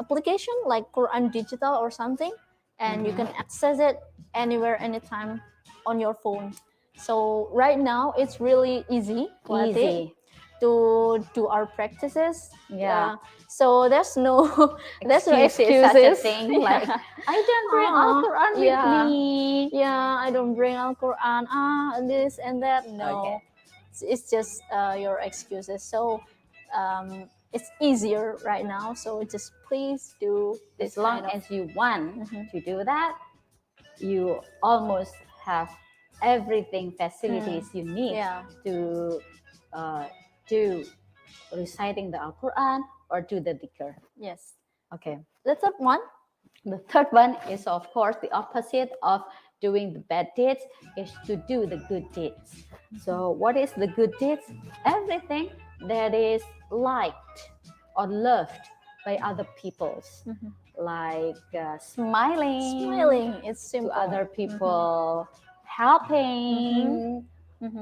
application like Quran Digital or something, and you can access it anywhere, anytime on your phone. So right now it's really easy, Easy. to do our practices. Yeah. So there's no there's no Excuses, such a excuses. thing, like, I don't bring Uh, Al Quran with yeah. me. Yeah, I don't bring Al Quran. This and that. No, Okay. it's just your excuses. So it's easier right now. So just please do this. As long kind of- as you want to do that, you almost have everything facilities you need Yeah. to do reciting the Al Quran or do the dhikr. Yes. Okay. That's up one. The third one is, of course, the opposite of doing the bad deeds is to do the good deeds. So, what is the good deeds? Everything that is liked or loved by other peoples, like smiling, It's to simple. other people, helping,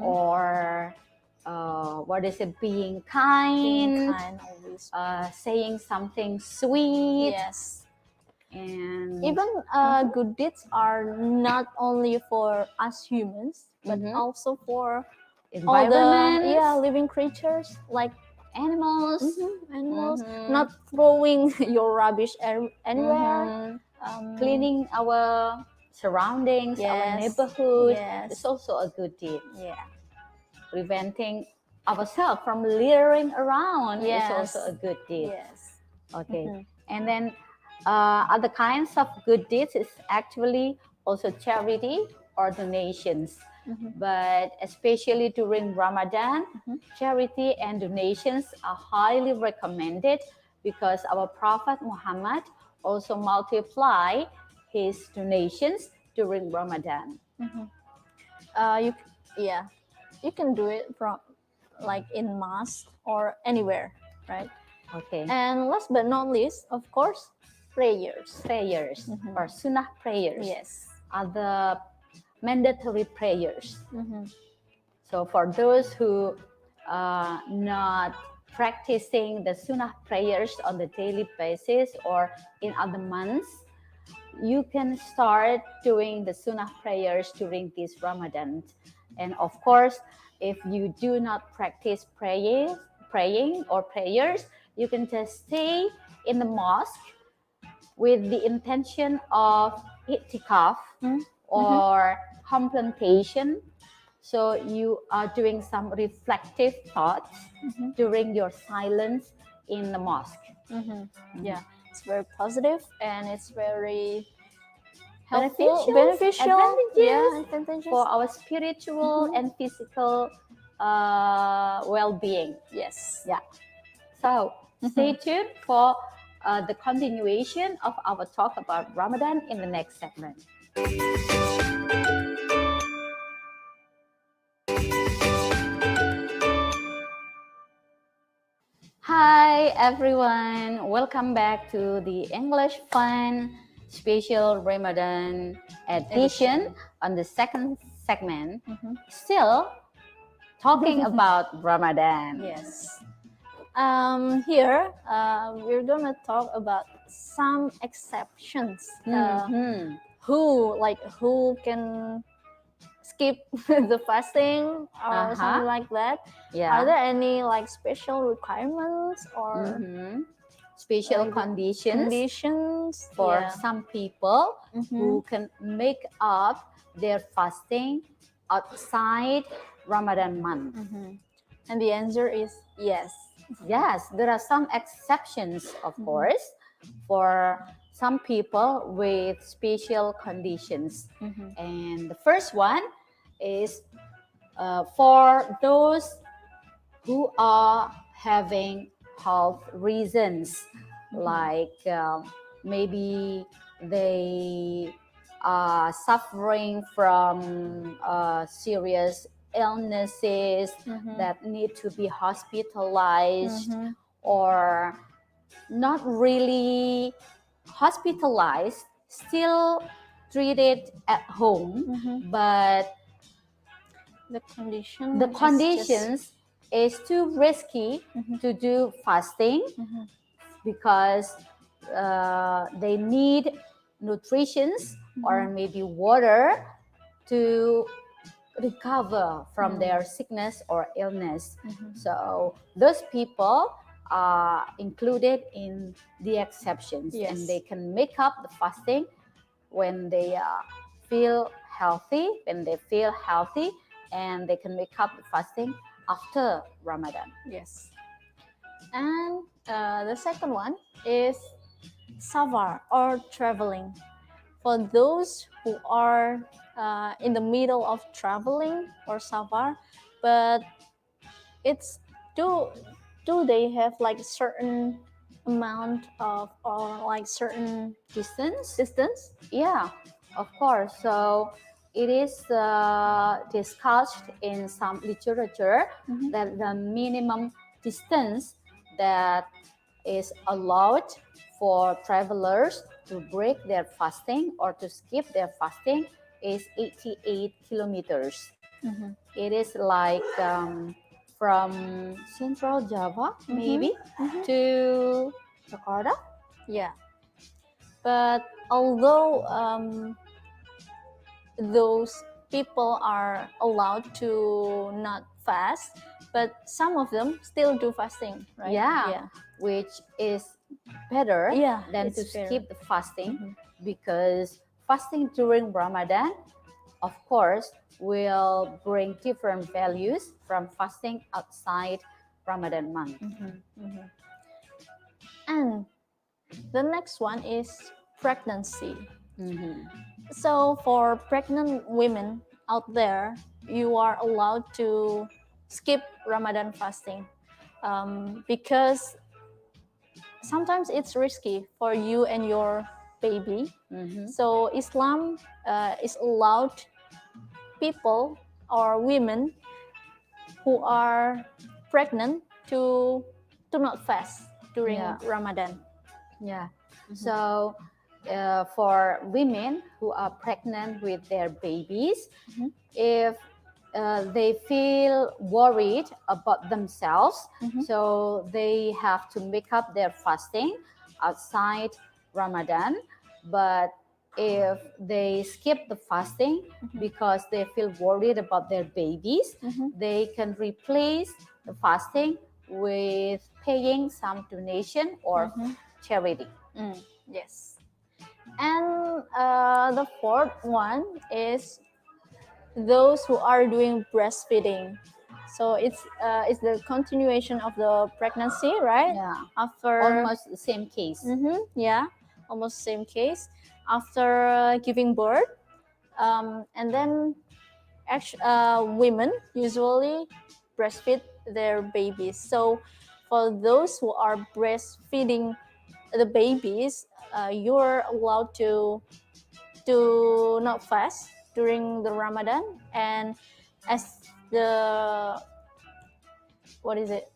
or what is it? Being kind, Being kind always. saying something sweet. Yes. And Even good deeds are not only for us humans, but also for all the environment, living creatures like animals, animals. Not throwing your rubbish anywhere. cleaning our surroundings, our Yes. neighborhood. Yes. It's also a good deed. Yeah. Preventing ourselves from littering around is Yes. also a good deed. Yes. Okay. And then other kinds of good deeds is actually also charity or donations. But especially during Ramadan, charity and donations are highly recommended because our Prophet Muhammad also multiply his donations during Ramadan. You can do it from like in mosque or anywhere, right? Okay. And last but not least, of course, prayers. Prayers or sunnah prayers Yes. are the mandatory prayers. So for those who are not practicing the sunnah prayers on the daily basis or in other months, you can start doing the sunnah prayers during this Ramadan. And of course, if you do not practice praying or prayers, you can just stay in the mosque with the intention of itikaf or contemplation. So you are doing some reflective thoughts during your silence in the mosque. Yeah, it's very positive and it's very helpful, Beneficial, Yeah, advantageous. for our spiritual and physical well-being. Yes. Yeah. So stay tuned for the continuation of our talk about Ramadan in the next segment. Hi everyone, welcome back to the English Fun special Ramadan edition on the second segment. Still talking about Ramadan. Yes. Here we're gonna talk about some exceptions. Who can skip the fasting or something like that? Yeah. Are there any like special requirements or special like conditions for Yeah. some people who can make up their fasting outside Ramadan month? And the answer is yes. Yes, there are some exceptions, of course. for some people with special conditions. And the first one is for those who are having health reasons, like maybe they are suffering from serious illnesses that need to be hospitalized, or not really hospitalized, still treated at home, but The conditions is too risky to do fasting because they need nutritions or maybe water to recover from their sickness or illness. So those people are included in the exceptions, and they can make up the fasting when they feel healthy, and they can make up the fasting after Ramadan. Yes. And the second one is safar or traveling. For those who are in the middle of traveling or safar, but it's do they have like certain amount of or like certain distance? Yeah, of course. So it is discussed in some literature that the minimum distance that is allowed for travelers to break their fasting or to skip their fasting is 88 kilometers. It is like from Central Java, maybe, to Jakarta. Yeah. But although those people are allowed to not fast, but some of them still do fasting, right? Yeah. Which is better than to skip the fasting, because fasting during Ramadan, of course, will bring different values from fasting outside Ramadan month. And the next one is pregnancy. So for pregnant women out there, you are allowed to skip Ramadan fasting because sometimes it's risky for you and your baby. So Islam is allowed people or women who are pregnant to not fast during Ramadan. Yeah. So for women who are pregnant with their babies, if they feel worried about themselves, so they have to make up their fasting outside Ramadan. But if they skip the fasting because they feel worried about their babies, they can replace the fasting with paying some donation or charity. Yes. And the fourth one is those who are doing breastfeeding. So it's the continuation of the pregnancy, right? Yeah. After almost the same case. Yeah, almost same case. After giving birth, and then women usually breastfeed their babies. So for those who are breastfeeding the babies, you're allowed to not fast during the Ramadan, and as the what is it?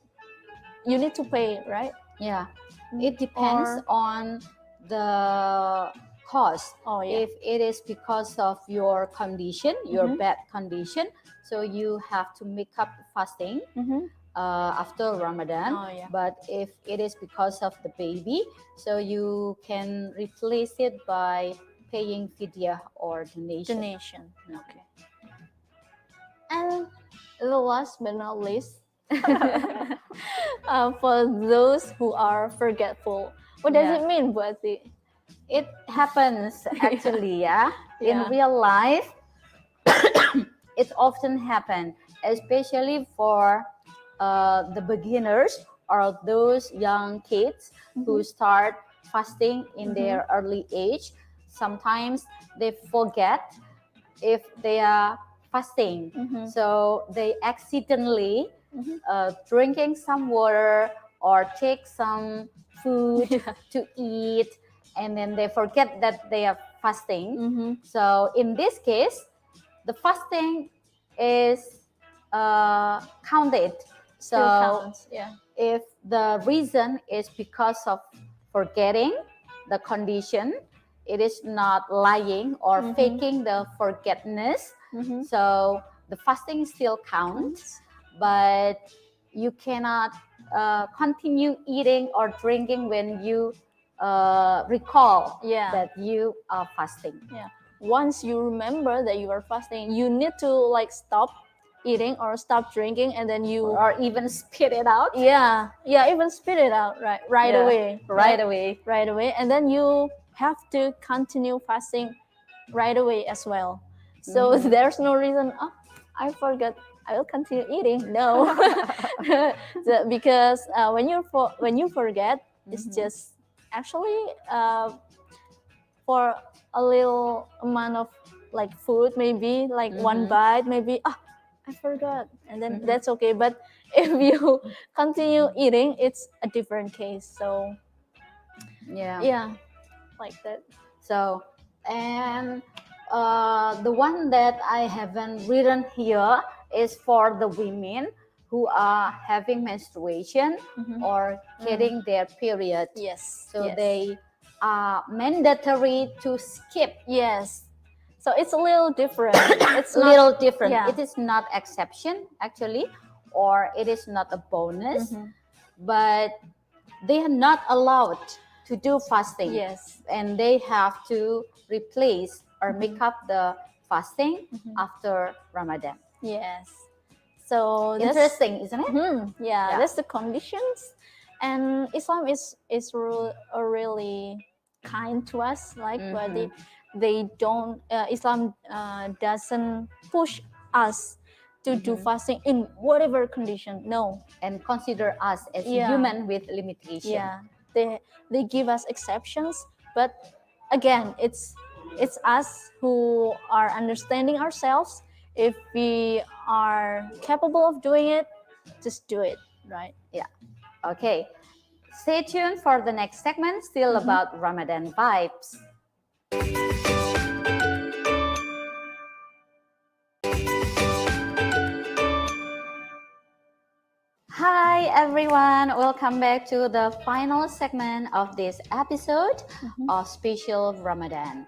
You need to pay, right? Yeah, it depends on the cause. If it is because of your condition, your bad condition, so you have to make up fasting after Ramadan. But if it is because of the baby, so you can replace it by paying fidya or donation. Okay. And the last but not least, for those who are forgetful, what does it mean, Bu Ati? It happens actually, in real life. It often happens, especially for the beginners or those young kids who start fasting in their early age, sometimes they forget if they are fasting. So they accidentally drinking some water or take some food to eat, and then they forget that they are fasting. So in this case, the fasting is counted. Still So counts. Yeah. if the reason is because of forgetting the condition, it is not lying or faking the forgetfulness. So the fasting still counts, but you cannot continue eating or drinking when you recall that you are fasting. Yeah. Once you remember that you are fasting, you need to like stop eating or stop drinking, and then you or even spit it out. Yeah, even spit it out right Yeah, away. right away. Right away. And then you have to continue fasting right away as well. So there's no reason, oh, I forgot, I will continue eating. No. Because when you forget, it's just actually for a little amount of like food, maybe like one bite, maybe I forgot, and then that's okay. But if you continue eating, it's a different case. So yeah, like that. So, and the one that I haven't written here is for the women who are having menstruation or getting their period. Yes. So yes. they are mandatory to skip. Yes. So it's a little different. It's a little different. Yeah. It is not exception actually, or it is not a bonus, but they are not allowed to do fasting. Yes. And they have to replace or make up the fasting after Ramadan. Yes. So Interesting, isn't it? Yeah, that's the conditions. And Islam is really kind to us, like, but they don't. Islam doesn't push us to do fasting in whatever condition. No, and consider us as human with limitation. Yeah, they give us exceptions, but again, it's us who are understanding ourselves. If we are capable of doing it, just do it, right? Yeah. Okay. Stay tuned for the next segment, still about Ramadan vibes. Hi everyone, welcome back to the final segment of this episode of Special Ramadan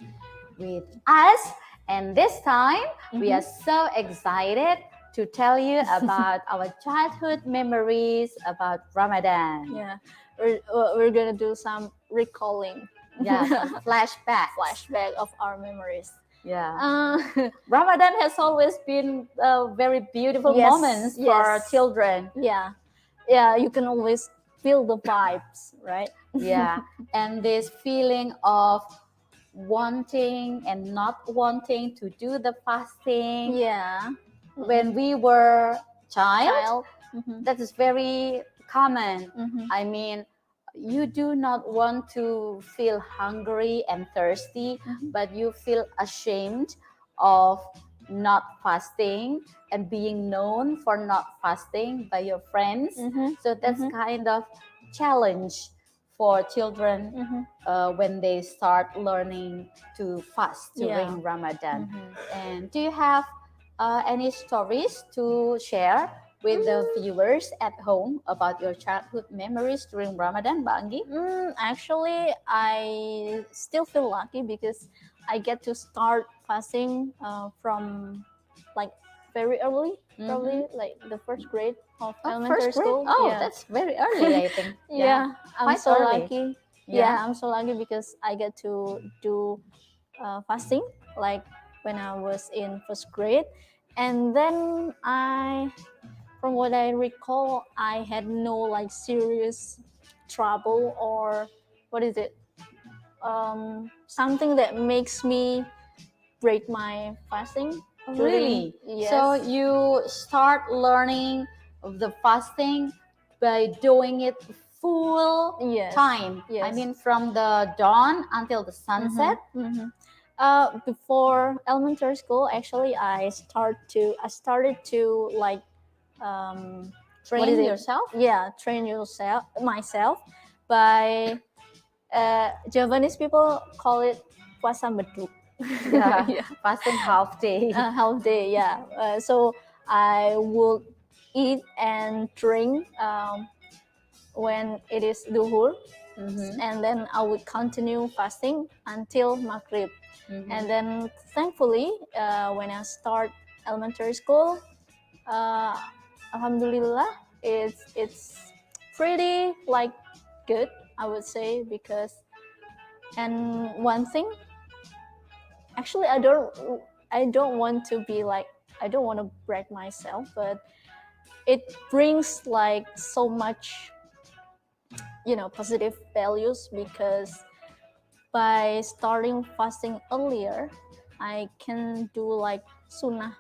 with us. And this time we are so excited to tell you about our childhood memories about Ramadan. Yeah, we're gonna do some recalling. Yeah, some flashback of our memories. Yeah. Ramadan has always been very beautiful moments for children. Yeah, you can always feel the vibes, right? Yeah, and this feeling of wanting and not wanting to do the fasting. Yeah. When we were child. That is very common. I mean, you do not want to feel hungry and thirsty, but you feel ashamed of not fasting and being known for not fasting by your friends. So that's kind of challenge for children when they start learning to fast during Ramadan. And do you have any stories to share with the viewers at home about your childhood memories during Ramadan, Mbak Anggi? Actually, I still feel lucky because I get to start fasting from like very early, probably like the first grade of elementary school. Oh, that's very early, I think. Yeah, I'm quite so early. lucky. Yeah, I'm so lucky because I get to do fasting like when I was in first grade. And then from what I recall, I had no like serious trouble or what is it? Something that makes me break my fasting. Really? Yes. So you start learning of the fasting by doing it full Yes. time. I Yes. mean, from the dawn until the sunset. Before elementary school, actually, I started to like what Train is it? yourself. Yeah, train myself by Javanese people call it puasa beduk. Yeah, Yeah. fasting half day. Half day. Yeah. So I would eat and drink when it is duhur, and then I would continue fasting until maghrib. And then thankfully, when I start elementary school, alhamdulillah, it's pretty like good, I would say, because and one thing, actually, I don't want to be like, I don't want to brag myself, but it brings like so much, positive values, because by starting fasting earlier, I can do like sunnah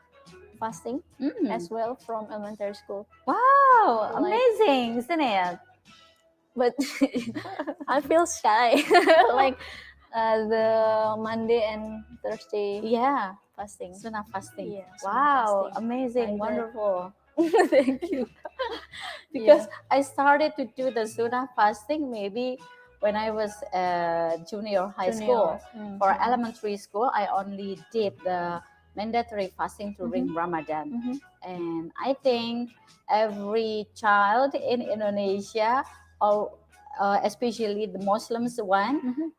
fasting as well from elementary school. Wow, Like- amazing, isn't it? But I feel shy, like the Monday and Thursday Yeah, fasting. sunnah fasting. Yeah, sunnah Wow, fasting. amazing, Like that. wonderful. Thank you. Because I started to do the sunnah fasting maybe when I was junior high school. For elementary school, I only did the mandatory fasting during Ramadan. And I think every child in Indonesia, or especially the Muslims one,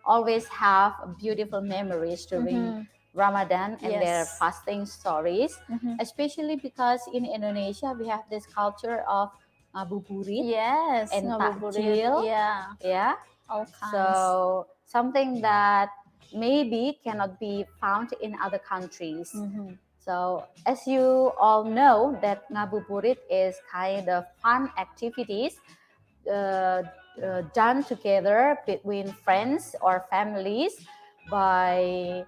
always have beautiful memories during Ramadan and their Yes. fasting stories, especially because in Indonesia we have this culture of ngabuburit Yes, and ngabuburit. takjil. Yeah, Yeah, all kinds. so something that maybe cannot be found in other countries. So as you all know that ngabuburit is kind of fun activities done together between friends or families by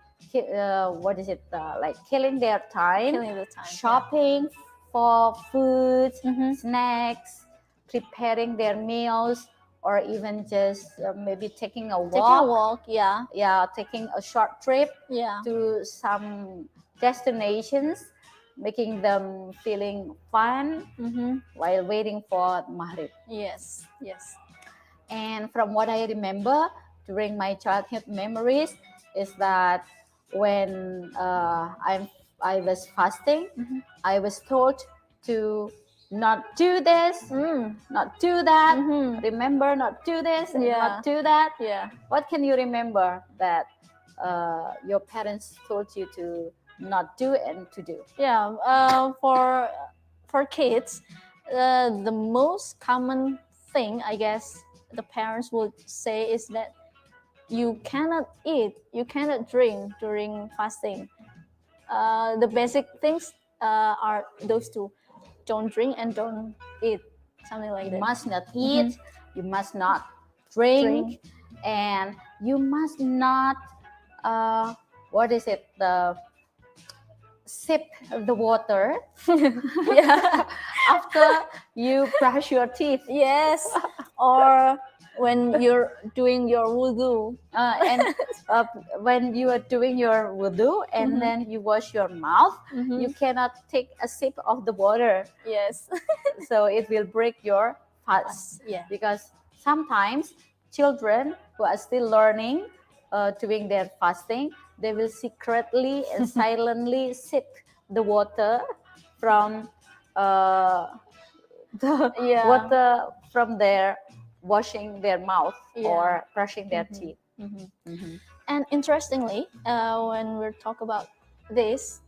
what is it like killing their time, Killing the time. shopping for food, snacks, preparing their meals, or even just maybe taking a walk. Taking a walk, yeah. Yeah, taking a short trip Yeah. to some destinations, making them feeling fun while waiting for Maghrib. Yes, yes. And from what I remember during my childhood memories is that when I was fasting, I was told to not do this, not do that. Remember, not do this, and not do that. Yeah. What can you remember that your parents told you to not do and to do? Yeah. For kids, the most common thing, I guess, the parents would say is that you cannot eat, you cannot drink during fasting. The basic things are those two: don't drink and don't eat, something like You that. must not eat, you must not drink, and you must not what is it, the sip the water Yeah. after you brush your teeth. Yes. Or when you're doing your wudu. And when you are doing your wudu and then you wash your mouth, you cannot take a sip of the water. Yes. So it will break your fast. Yeah. Because sometimes children who are still learning doing their fasting, they will secretly and silently sip the water from the water from their washing their mouth or brushing their teeth. And interestingly, when we talk about this,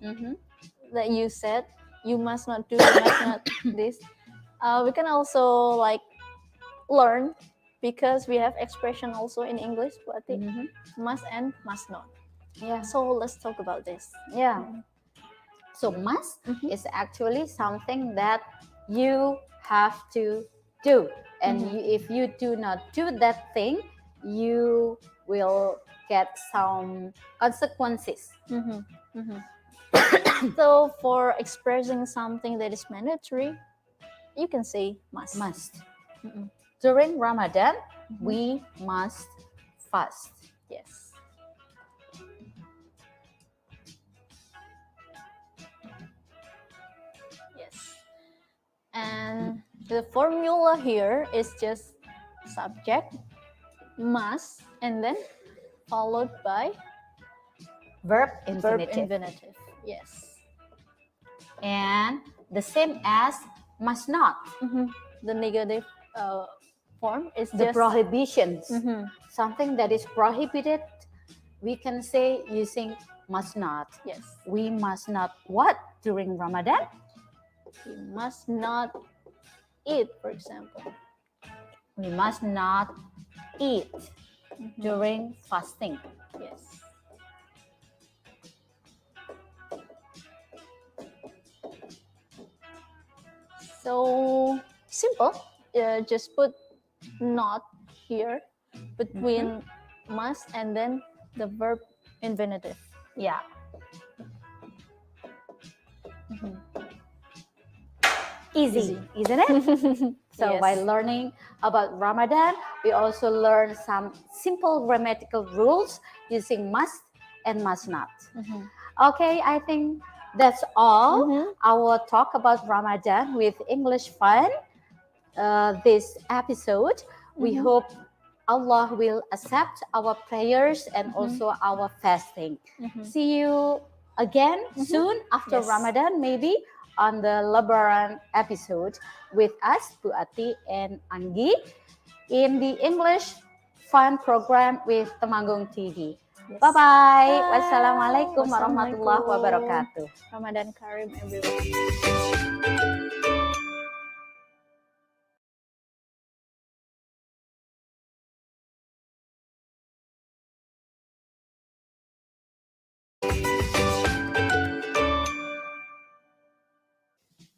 that you said, you must not do, you must not this, we can also like learn, because we have expression also in English, berarti must and must not. Yeah. So let's talk about this. Yeah. So must is actually something that you have to do. And if you do not do that thing, you will get some consequences. So for expressing something that is mandatory, you can say must. Must. during Ramadan, we must fast. Yes. Yes. And the formula here is just subject, must, and then followed by Verb verb infinitive. infinitive. Yes. And the same as must not. The negative form is The just prohibitions. Mhm. Something that is prohibited, we can say using must not. Yes. We must not what during Ramadan? We must not eat, for example. We must not eat during fasting. Yes. So simple. Just put not here between must and then the verb infinitive. Yeah. Easy, isn't it? So Yes. by learning about Ramadan, we also learn some simple grammatical rules using must and must not. Okay, I think that's all our talk about Ramadan with English Fun. This episode, we hope Allah will accept our prayers and also our fasting. See you again soon after Yes. Ramadan, maybe on the Lebaran episode with us, Bu Ati and Anggi, in the English Fun program with Temanggung TV. Yes. Bye-bye. Bye. Wassalamualaikum warahmatullahi Wassalamualaikum. wabarakatuh. Ramadan Karim, everyone.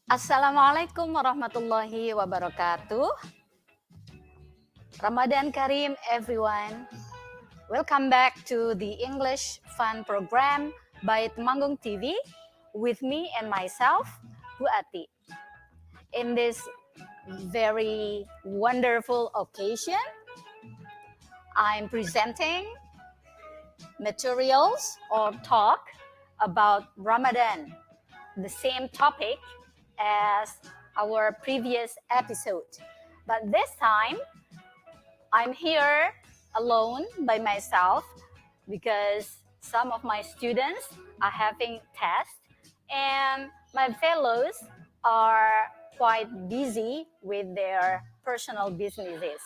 Assalamualaikum warahmatullahi wabarakatuh. Ramadan Karim, everyone. Welcome back to the English Fun program by Temanggung TV with me and myself, Bu Ati. In this very wonderful occasion, I'm presenting materials or talk about Ramadan, the same topic as our previous episode. But this time, I'm here alone by myself because some of my students are having tests and my fellows are quite busy with their personal businesses.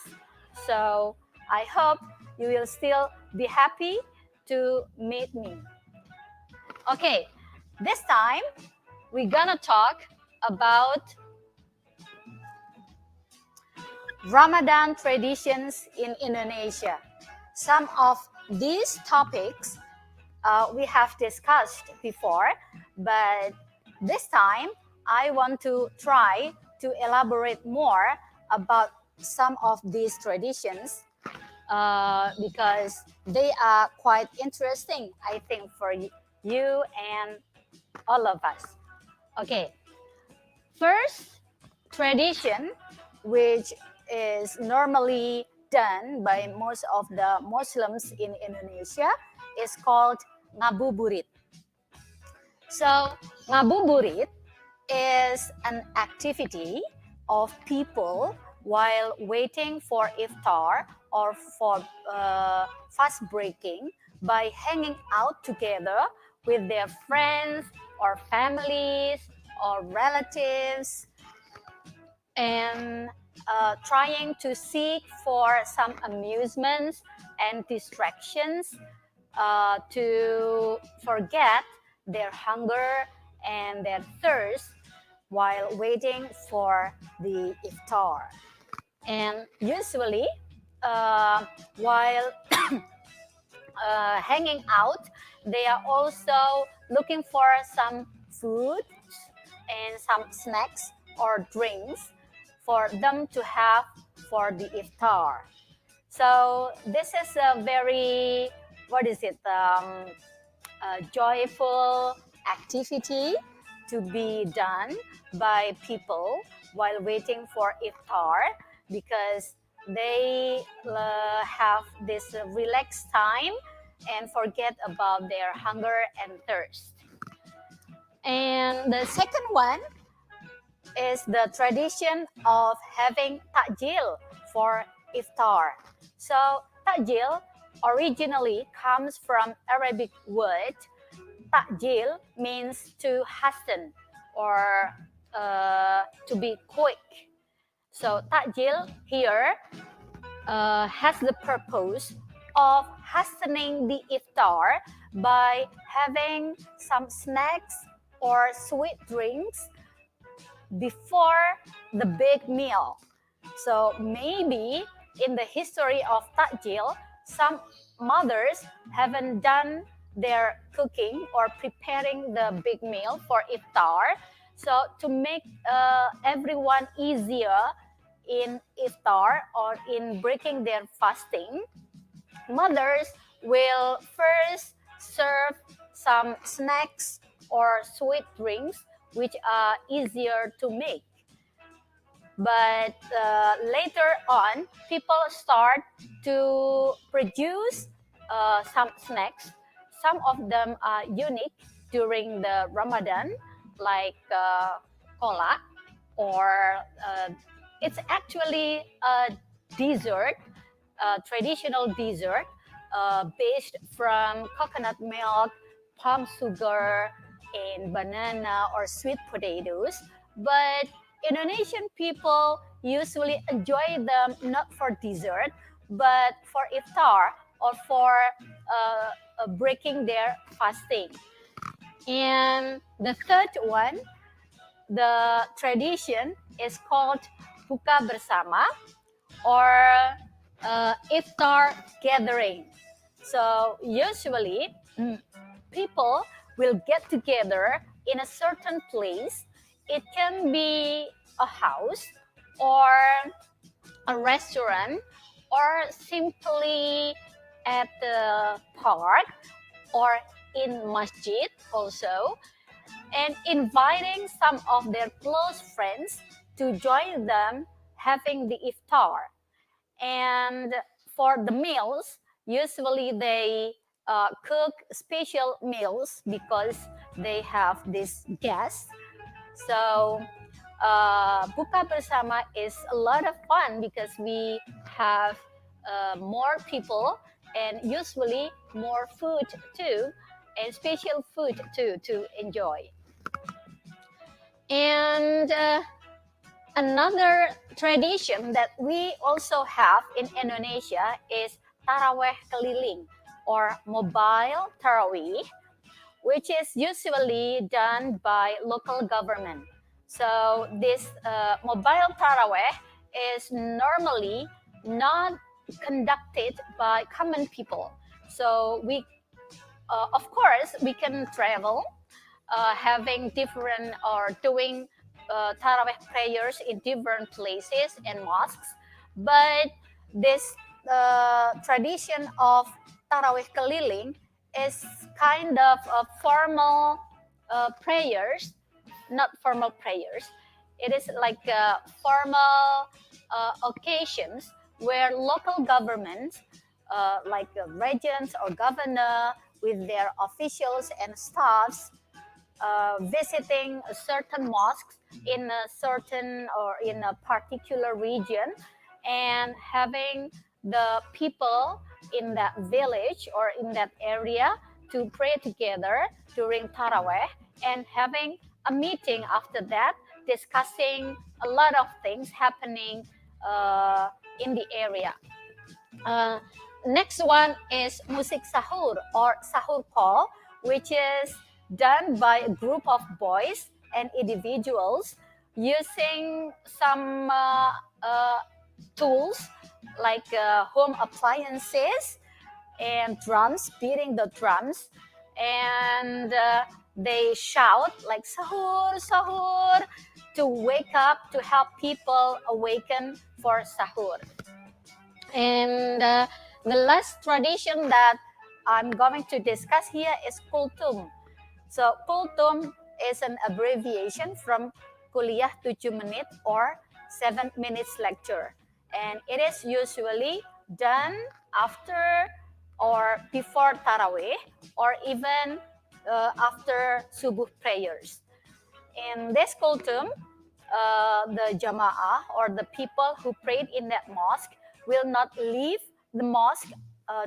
So I hope you will still be happy to meet me. Okay, this time we're gonna talk about Ramadan traditions in Indonesia. Some of these topics we have discussed before, but this time I want to try to elaborate more about some of these traditions because they are quite interesting, I think, for you and all of us. Okay, first tradition, which is normally done by most of the Muslims in Indonesia, is called ngabuburit. So ngabuburit is an activity of people while waiting for iftar or for fast breaking by hanging out together with their friends or families or relatives and trying to seek for some amusements and distractions to forget their hunger and their thirst while waiting for the iftar. And usually, while hanging out, they are also looking for some food and some snacks or drinks for them to have for the iftar. So this is a very, joyful activity to be done by people while waiting for iftar because they have this relaxed time and forget about their hunger and thirst. And the second one is the tradition of having takjil for iftar. So takjil originally comes from Arabic word. Takjil means to hasten or to be quick. So takjil here has the purpose of hastening the iftar by having some snacks or sweet drinks before the big meal. So maybe in the history of takjil, some mothers haven't done their cooking or preparing the big meal for iftar. So to make everyone easier in iftar or in breaking their fasting, mothers will first serve some snacks or sweet drinks which are easier to make. But later on, people start to produce some snacks. Some of them are unique during the Ramadan, like kolak, or it's actually a dessert, a traditional dessert based from coconut milk, palm sugar, and banana or sweet potatoes. But Indonesian people usually enjoy them not for dessert, but for iftar or for breaking their fasting. And the third one, the tradition is called buka bersama or iftar gathering. So usually people will get together in a certain place. It can be a house or a restaurant or simply at the park or in masjid also, and inviting some of their close friends to join them having the iftar. And for the meals, usually they cook special meals because they have this guest. So buka bersama is a lot of fun because we have more people and usually more food too, and special food too to enjoy. And another tradition that we also have in Indonesia is taraweh keliling or mobile tarawih, which is usually done by local government. So this mobile taraweh is normally not conducted by common people. So we, of course, we can travel, having different or doing taraweh prayers in different places and mosques. But this tradition of taraweh keliling is kind of formal prayers, not formal prayers. It is like formal occasions where local governments, like regents or governor, with their officials and staffs, visiting certain mosques in a certain or in a particular region, and having the people in that village or in that area to pray together during Taraweh, and having a meeting after that, discussing a lot of things happening in the area. Next one is musik sahur or sahur call, which is done by a group of boys and individuals using some tools like home appliances and drums, beating the drums, and they shout like sahur, sahur, to wake up, to help people awaken for sahur. And the last tradition that I'm going to discuss here is kultum. So kultum is an abbreviation from kuliah 7 menit or 7 minutes lecture. and it is usually done after or before Tarawih, or even after Subuh prayers. In this kultum, the Jama'ah, or the people who prayed in that mosque, will not leave the mosque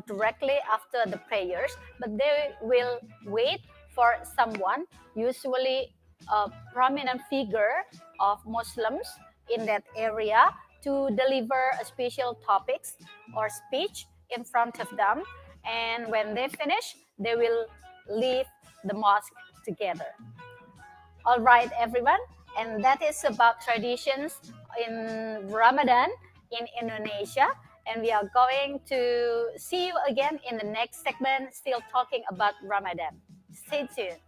directly after the prayers, but they will wait for someone, usually a prominent figure of Muslims in that area, to deliver a special topics or speech in front of them. And when they finish, they will leave the mosque together. All right, everyone. And that is about traditions in Ramadan in Indonesia. And we are going to see you again in the next segment, still talking about Ramadan. Stay tuned.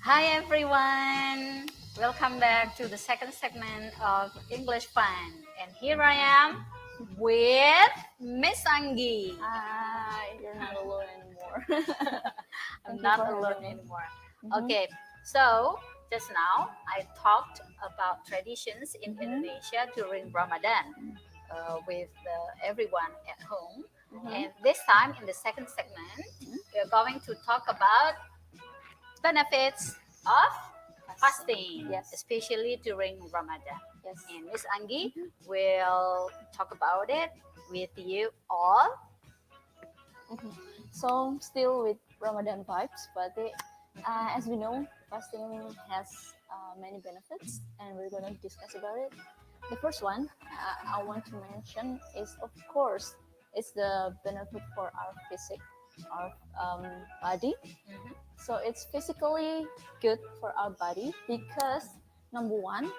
Hi, everyone. Welcome back to the second segment of English Fun. And here I am with Miss Anggi. You're not alone anymore. I'm not alone anymore. Okay, so just now I talked about traditions in Indonesia during Ramadan with everyone at home. And this time in the second segment, we're going to talk about benefits of fasting, Yes. especially during Ramadan. Yes. And Miss Anggi will talk about it with you all. So still with Ramadan vibes, but as we know, fasting has many benefits, and we're going to discuss about it. The first one I want to mention is, of course, it's the benefit for our our body. So it's physically good for our body because number one,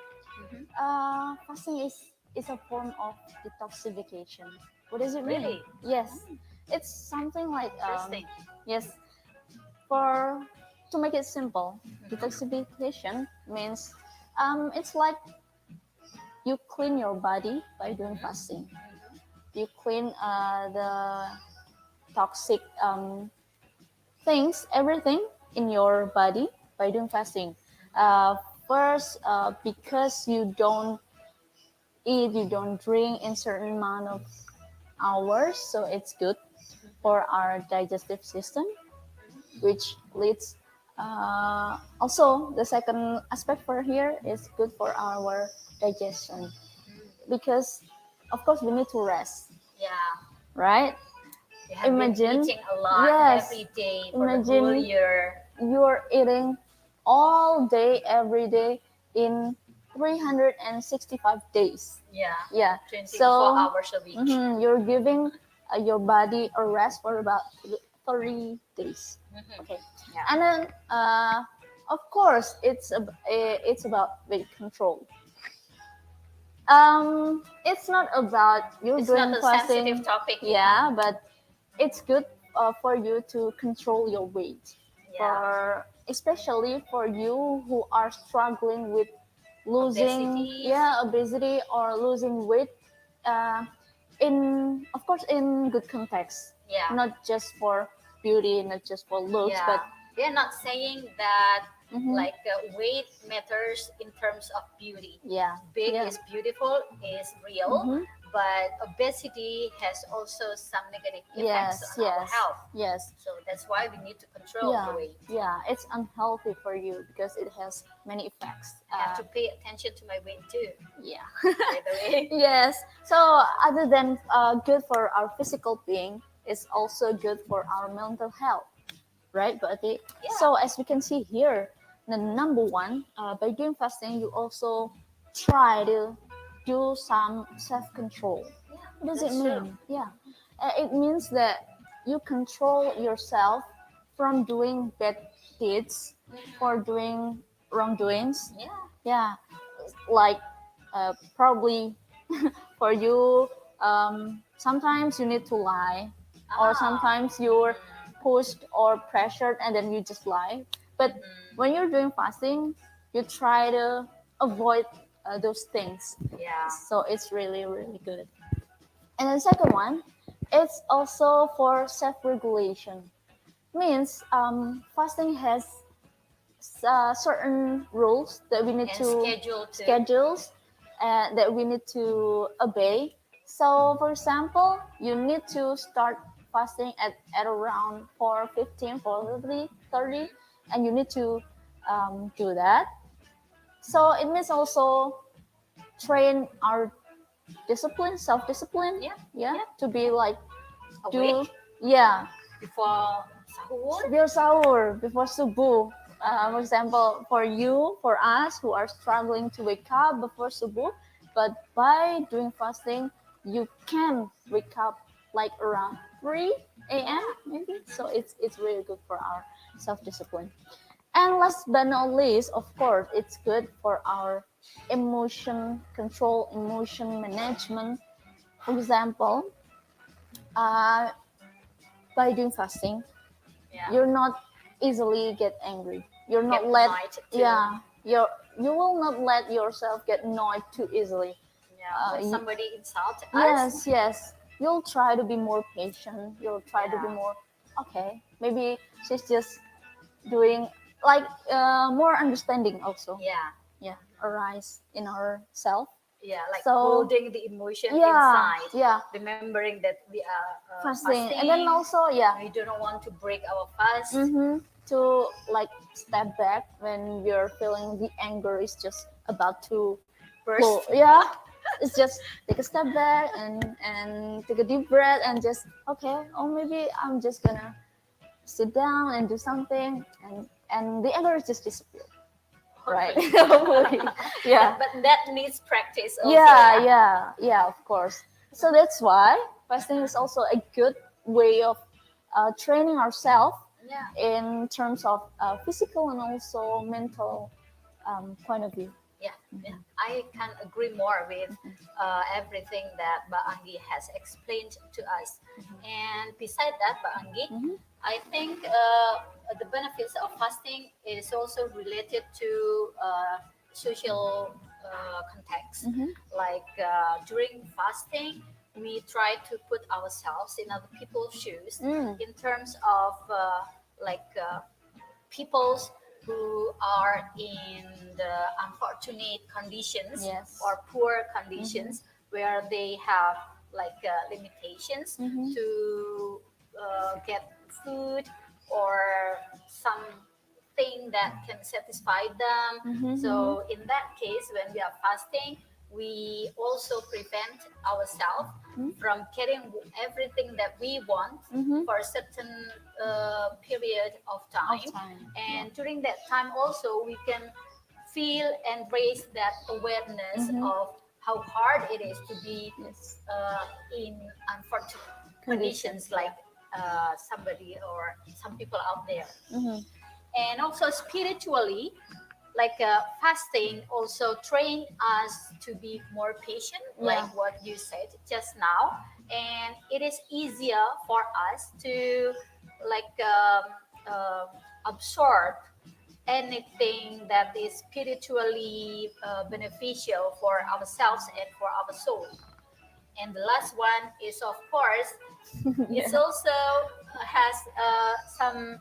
fasting is a form of detoxification. What does it mean? Really? Yes, it's something like Interesting. yes. For to make it simple, detoxification means it's like you clean your body by doing fasting. You clean the toxic things, everything in your body by doing fasting. First, because you don't eat, you don't drink in certain amount of hours, so it's good for our digestive system, which leads also the second aspect for here is good for our digestion, because of course we need to rest, Yeah. right? You have Imagine- been eating a lot yes. every day for the Imagine- whole year. You're eating all day every day in 365 days. Yeah. Yeah, 24 so hours a week. you're giving your body a rest for about 30 days. Okay. Yeah. And then of course it's about weight control. It's not about you It's doing not a fasting, sensitive topic. yeah, but it's good for you to control your weight. Yeah. For especially for you who are struggling with losing obesity or losing weight, in of course in good context, Yeah. not just for beauty, not just for looks, Yeah. but They're not saying that Mhm. weight matters in terms of beauty. yeah, Big yeah. is beautiful, is real, Mhm. but obesity has also some negative Yes, effects on our yes, health. yes. So that's why we need to control Yeah, the weight. yeah, it's unhealthy for you because it has many effects. I have to pay attention to my weight too, Yeah. by the way. Yes. So other than good for our physical being, it's also good for our mental health, right? But so as we can see here, the number one, by doing fasting, you also try to do some self-control. What does it that's mean? Yeah, it means that you control yourself from doing bad deeds or doing wrongdoings. Yeah. Yeah, like probably for you, sometimes you need to lie, or sometimes you're pushed or pressured and then you just lie. But when you're doing fasting, you try to avoid those things. Yeah. So it's really, really good. And the second one, it's also for self-regulation. means fasting has certain rules that we need And to schedule too. schedules that we need to obey. So, for example, you need to start fasting at around 4:15, 4:30, and you need to do that. So it means also train our discipline, self-discipline. Yeah. To be like Awake yeah, before sahur. before subuh. For example, for us who are struggling to wake up before subuh, but by doing fasting, you can wake up like around 3 a.m. maybe. So it's really good for our self-discipline. And last but not least, of course, it's good for our emotion control, emotion management. For example, uh, by doing fasting, Yeah. you're not easily get angry. You're not Get let annoyed too. yeah. You will not let yourself get annoyed too easily. Yeah. When you- somebody insults us. Yes. You'll try to be more patient. You'll try to be Yeah. more okay. Maybe she's just doing like more understanding also. Yeah. Arise in ourself. Yeah, like So- holding the emotion Yeah, inside. yeah. Remembering that we are Fasting. And then also we do not want to break our fast. To like step back when you're feeling the anger is just about to Burst. flow. Yeah, it's just take a step back and take a deep breath and just okay. Or maybe I'm just gonna sit down and do something and the anger just disappear. Right. Hopefully. Yeah. But that needs practice also. Yeah, of course. So that's why fasting is also a good way of training ourselves Yeah. in terms of physical and also mental point of view. Yeah, I can agree more with everything that Mbak Anggi has explained to us. And beside that, Mbak Anggi, I think the benefits of fasting is also related to social context. Like during fasting, we try to put ourselves in other people's shoes in terms of people's who are in the unfortunate conditions Yes. or poor conditions where they have like limitations to get food or something that can satisfy them. So in that case, when we are fasting, we also prevent ourselves from getting everything that we want for a certain period of time. And during that time also we can feel and raise that awareness of how hard it is to be in unfortunate conditions like somebody or some people out there. And also spiritually, like fasting also train us to be more patient, like what you said just now. And it is easier for us to like absorb anything that is spiritually beneficial for ourselves and for our soul. And the last one is, of course, it also has some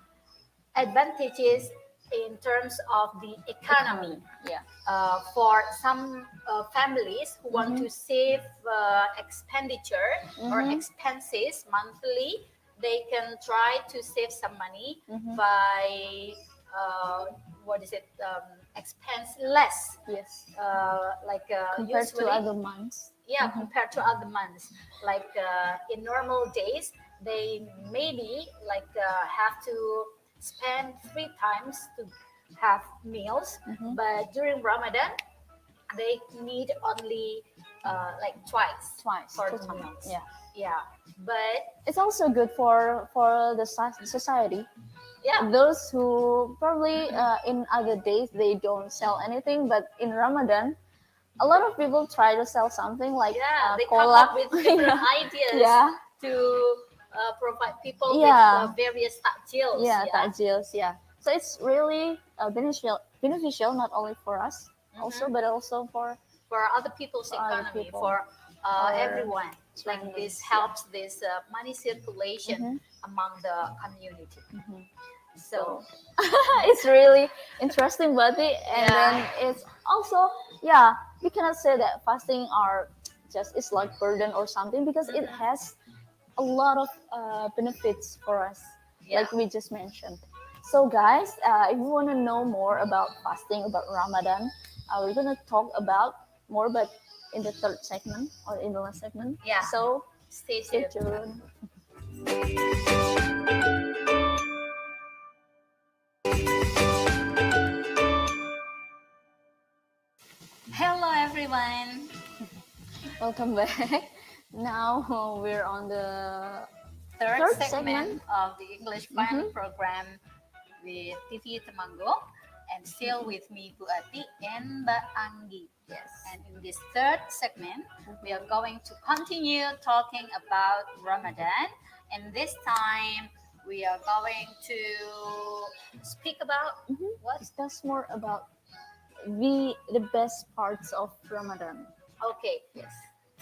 advantages in terms of the economy. For some families who want to save expenditure or expenses monthly, they can try to save some money by expense less. Compared to usually, other months. compared to other months. Like in normal days, they maybe have to spend 3 times to have meals, but during Ramadan, they need only twice for the meals. But It's also good for the society. yeah, Those who probably in other days they don't sell anything, but in Ramadan, a lot of people try to sell something like they come kolak. up with different ideas to provide people with various takjils. Takjils. So it's really beneficial not only for us, but also for other people's other economy, people. for everyone. Like this helps this money circulation among the community. So it's really interesting, buddy. And then it's also, we cannot say that fasting are just it's like burden or something, because it has a lot of benefits for us, like we just mentioned. So guys, if you want to know more about fasting, about Ramadan, we're gonna talk about more, but in the third segment or in the last segment. So stay tuned. Hello everyone. Welcome back. Now we're on the third segment of the English Fun program with TV Temanggung, and still with me, Bu Ati and Mbak Anggi. Yes. And in this third segment, we are going to continue talking about Ramadan, and this time we are going to speak about what? Discuss more about the best parts of Ramadan. Okay. Yes.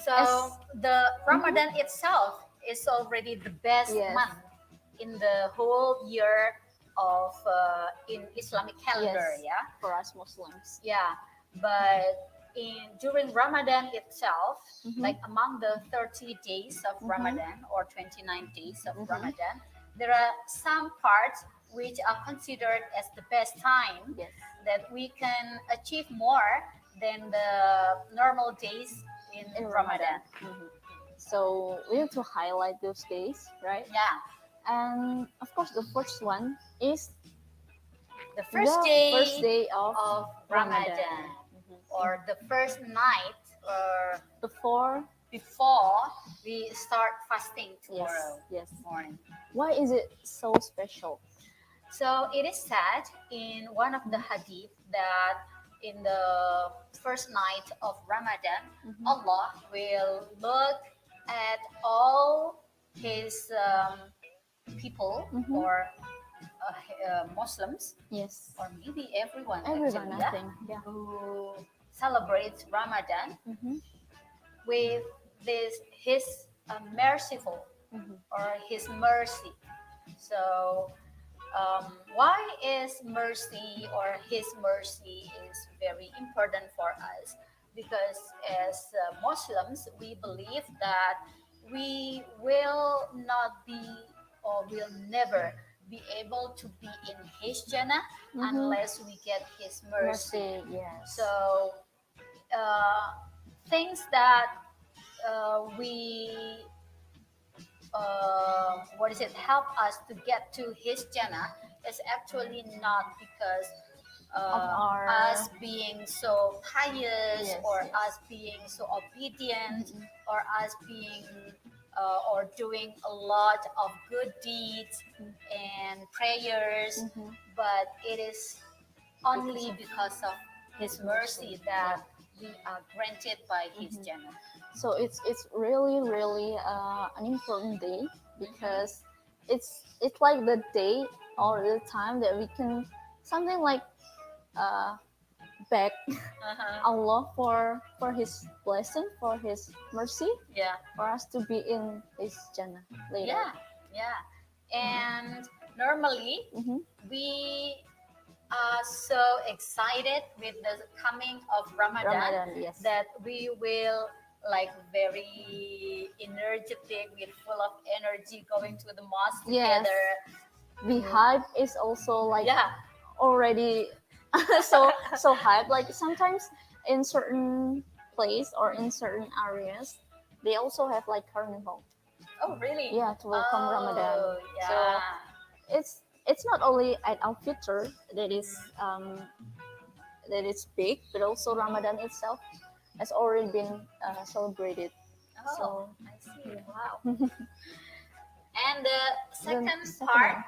So the Ramadan itself is already the best month in the whole year of in Islamic calendar, for us Muslims. But during Ramadan itself, like among the 30 days of Ramadan or 29 days of Ramadan, there are some parts which are considered as the best time that we can achieve more than the normal days in Ramadan. So we need to highlight those days, right? Yeah. And of course, the first one is the first day of Ramadan, or the first night, or before we start fasting tomorrow morning. Why is it so special? So it is said in one of the hadith that in the first night of Ramadan, Allah will look at all his people or Muslims, or maybe everyone actually, I think, who celebrates Ramadan with his merciful or his mercy. So why is mercy or his mercy is very important for us? Because as Muslims, we believe that we will not be or will never be able to be in his Jannah unless we get his mercy. So things that we help us to get to his Jannah is actually not because us being so pious or us being so obedient or us being or doing a lot of good deeds and prayers, but it is only because of his mercy that we are granted by his Jannah. So it's really an important day, because it's like the day or the time that we can something like beg Allah for his blessing, for his mercy, for us to be in his Jannah later. And normally we are so excited with the coming of Ramadan that we will like very energetic, with full of energy, going to the mosque together. The hype is also like already so hype. Like sometimes in certain place or in certain areas, they also have like carnival. Oh really? Yeah, to welcome Ramadan. Yeah. So it's not only at Al Fitr that is big, but also Ramadan itself has already been celebrated. Oh, I see. Wow. And the second part,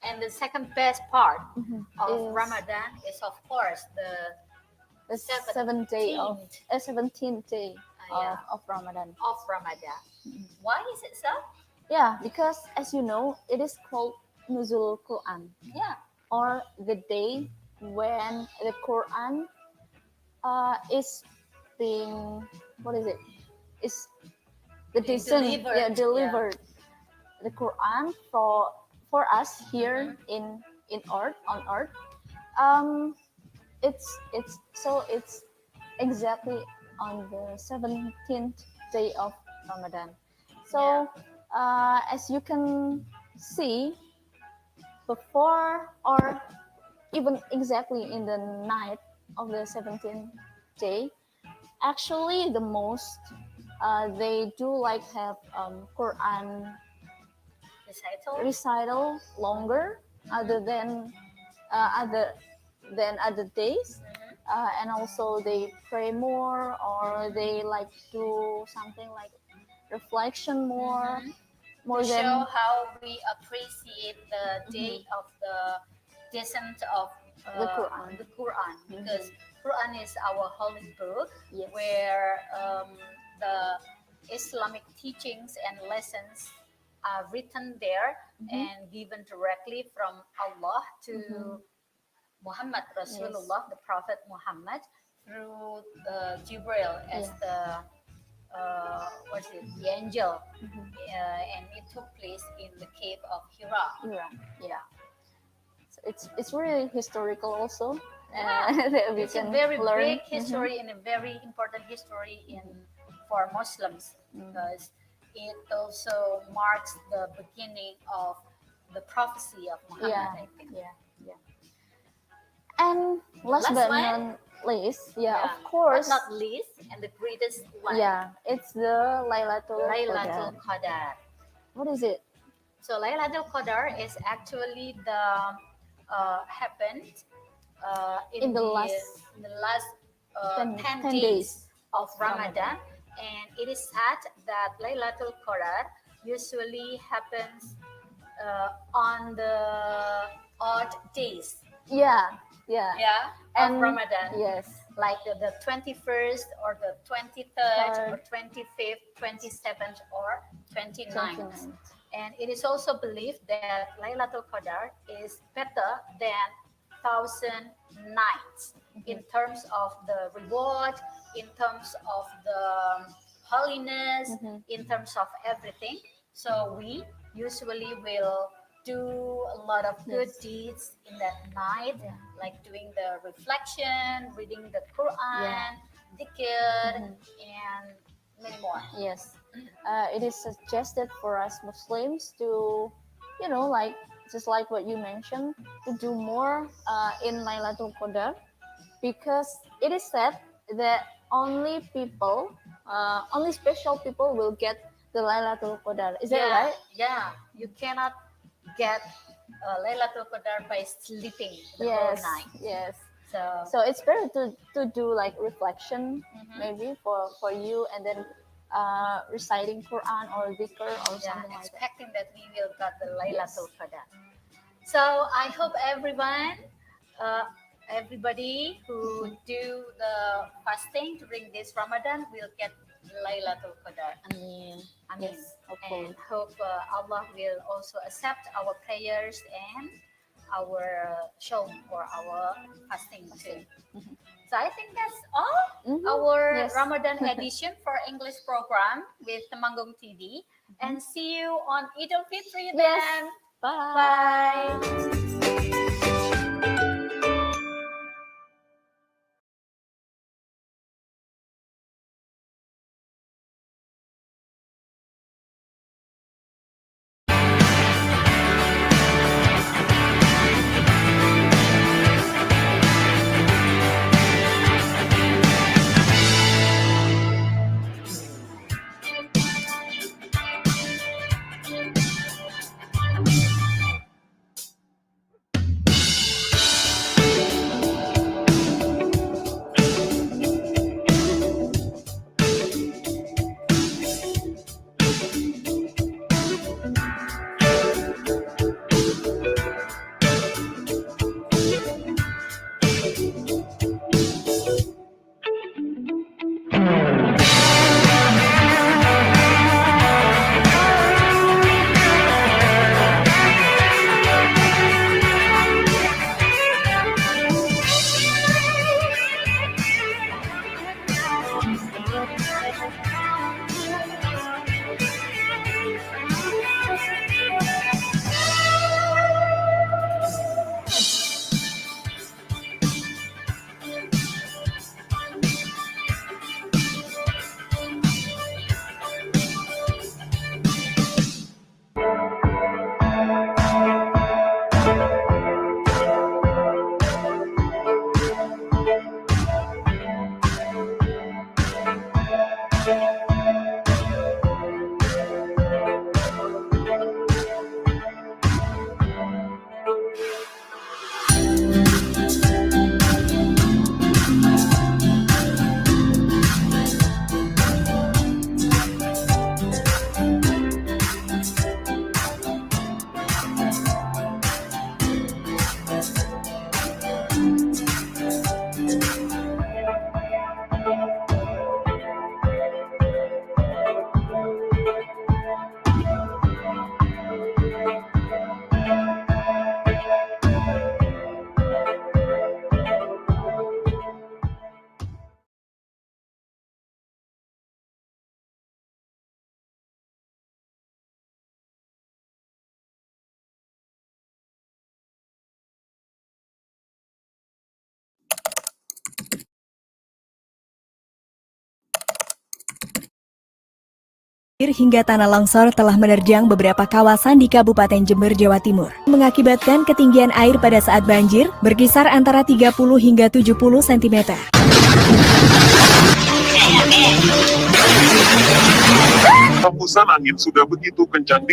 and the second best part of Ramadan is, of course, the 17th day of Ramadan. Why is it so? Yeah, because as you know, it is called Nuzul Quran. Yeah. Or the day when the Quran is being, is the delivered. the Quran for us here in earth on earth. It's exactly on the 17th day of Ramadan. So as you can see, before or even exactly in the night of the 17th day, actually the most they do like have Quran recital longer other than other days, and also they pray more, or they like do something like reflection more To than show how we appreciate the day of the descent of the Quran. Because Quran is our holy book, Yes. where the Islamic teachings and lessons are written there and given directly from Allah to Muhammad Rasulullah, the Prophet Muhammad, through Jibril as the the angel, and it took place in the cave of Hira. Yeah. So it's really historical also. Yeah. That we It's a can very learn. big history and a very important history for Muslims, because it also marks the beginning of the prophecy of Muhammad, I think. Yeah. And last Last but one? not least, of But course, not least, and the greatest one, it's the Laylatul Laylatul Qadar. Qadar. What is it? So Laylatul Qadar is actually the happened in the last 10 days of Ramadan, and it is said that Laylatul Qadar usually happens on the odd days. Yeah. Of Ramadan. Yes. Like the 21st or the 23rd or 25th, 27th or 29th. And it is also believed that Laylatul Qadar is better than 1,000 nights in terms of the reward, in terms of the holiness, in terms of everything. So we usually will do a lot of good deeds in that night, like doing the reflection, reading the Quran, dhikr, and many more. Yes. It is suggested for us Muslims to, like just like what you mentioned, to do more in Laylatul Qadar, because it is said that only special people will get the Laylatul Qadar. Is that right? Yeah, you cannot get Laylatul Qadar by sleeping the whole night. Yes. So So it's better to do like reflection maybe for you, and then reciting Quran or dhikr or something like that. expecting that we will get the Laylatul Qadar. So I hope everybody who do the fasting during this Ramadan will get Laylatul Qadar. Amin. Yes, hopefully. and hope Allah will also accept our prayers and our show or our fasting too. So I think that's all our Ramadan edition for English program with Temanggung TV. And see you on Idul Fitri then. Bye. Bye. banjir hingga tanah longsor telah menerjang beberapa kawasan di Kabupaten Jember, Jawa Timur, mengakibatkan ketinggian air pada saat banjir berkisar antara 30 hingga 70 cm. Hembusan angin sudah begitu kencang di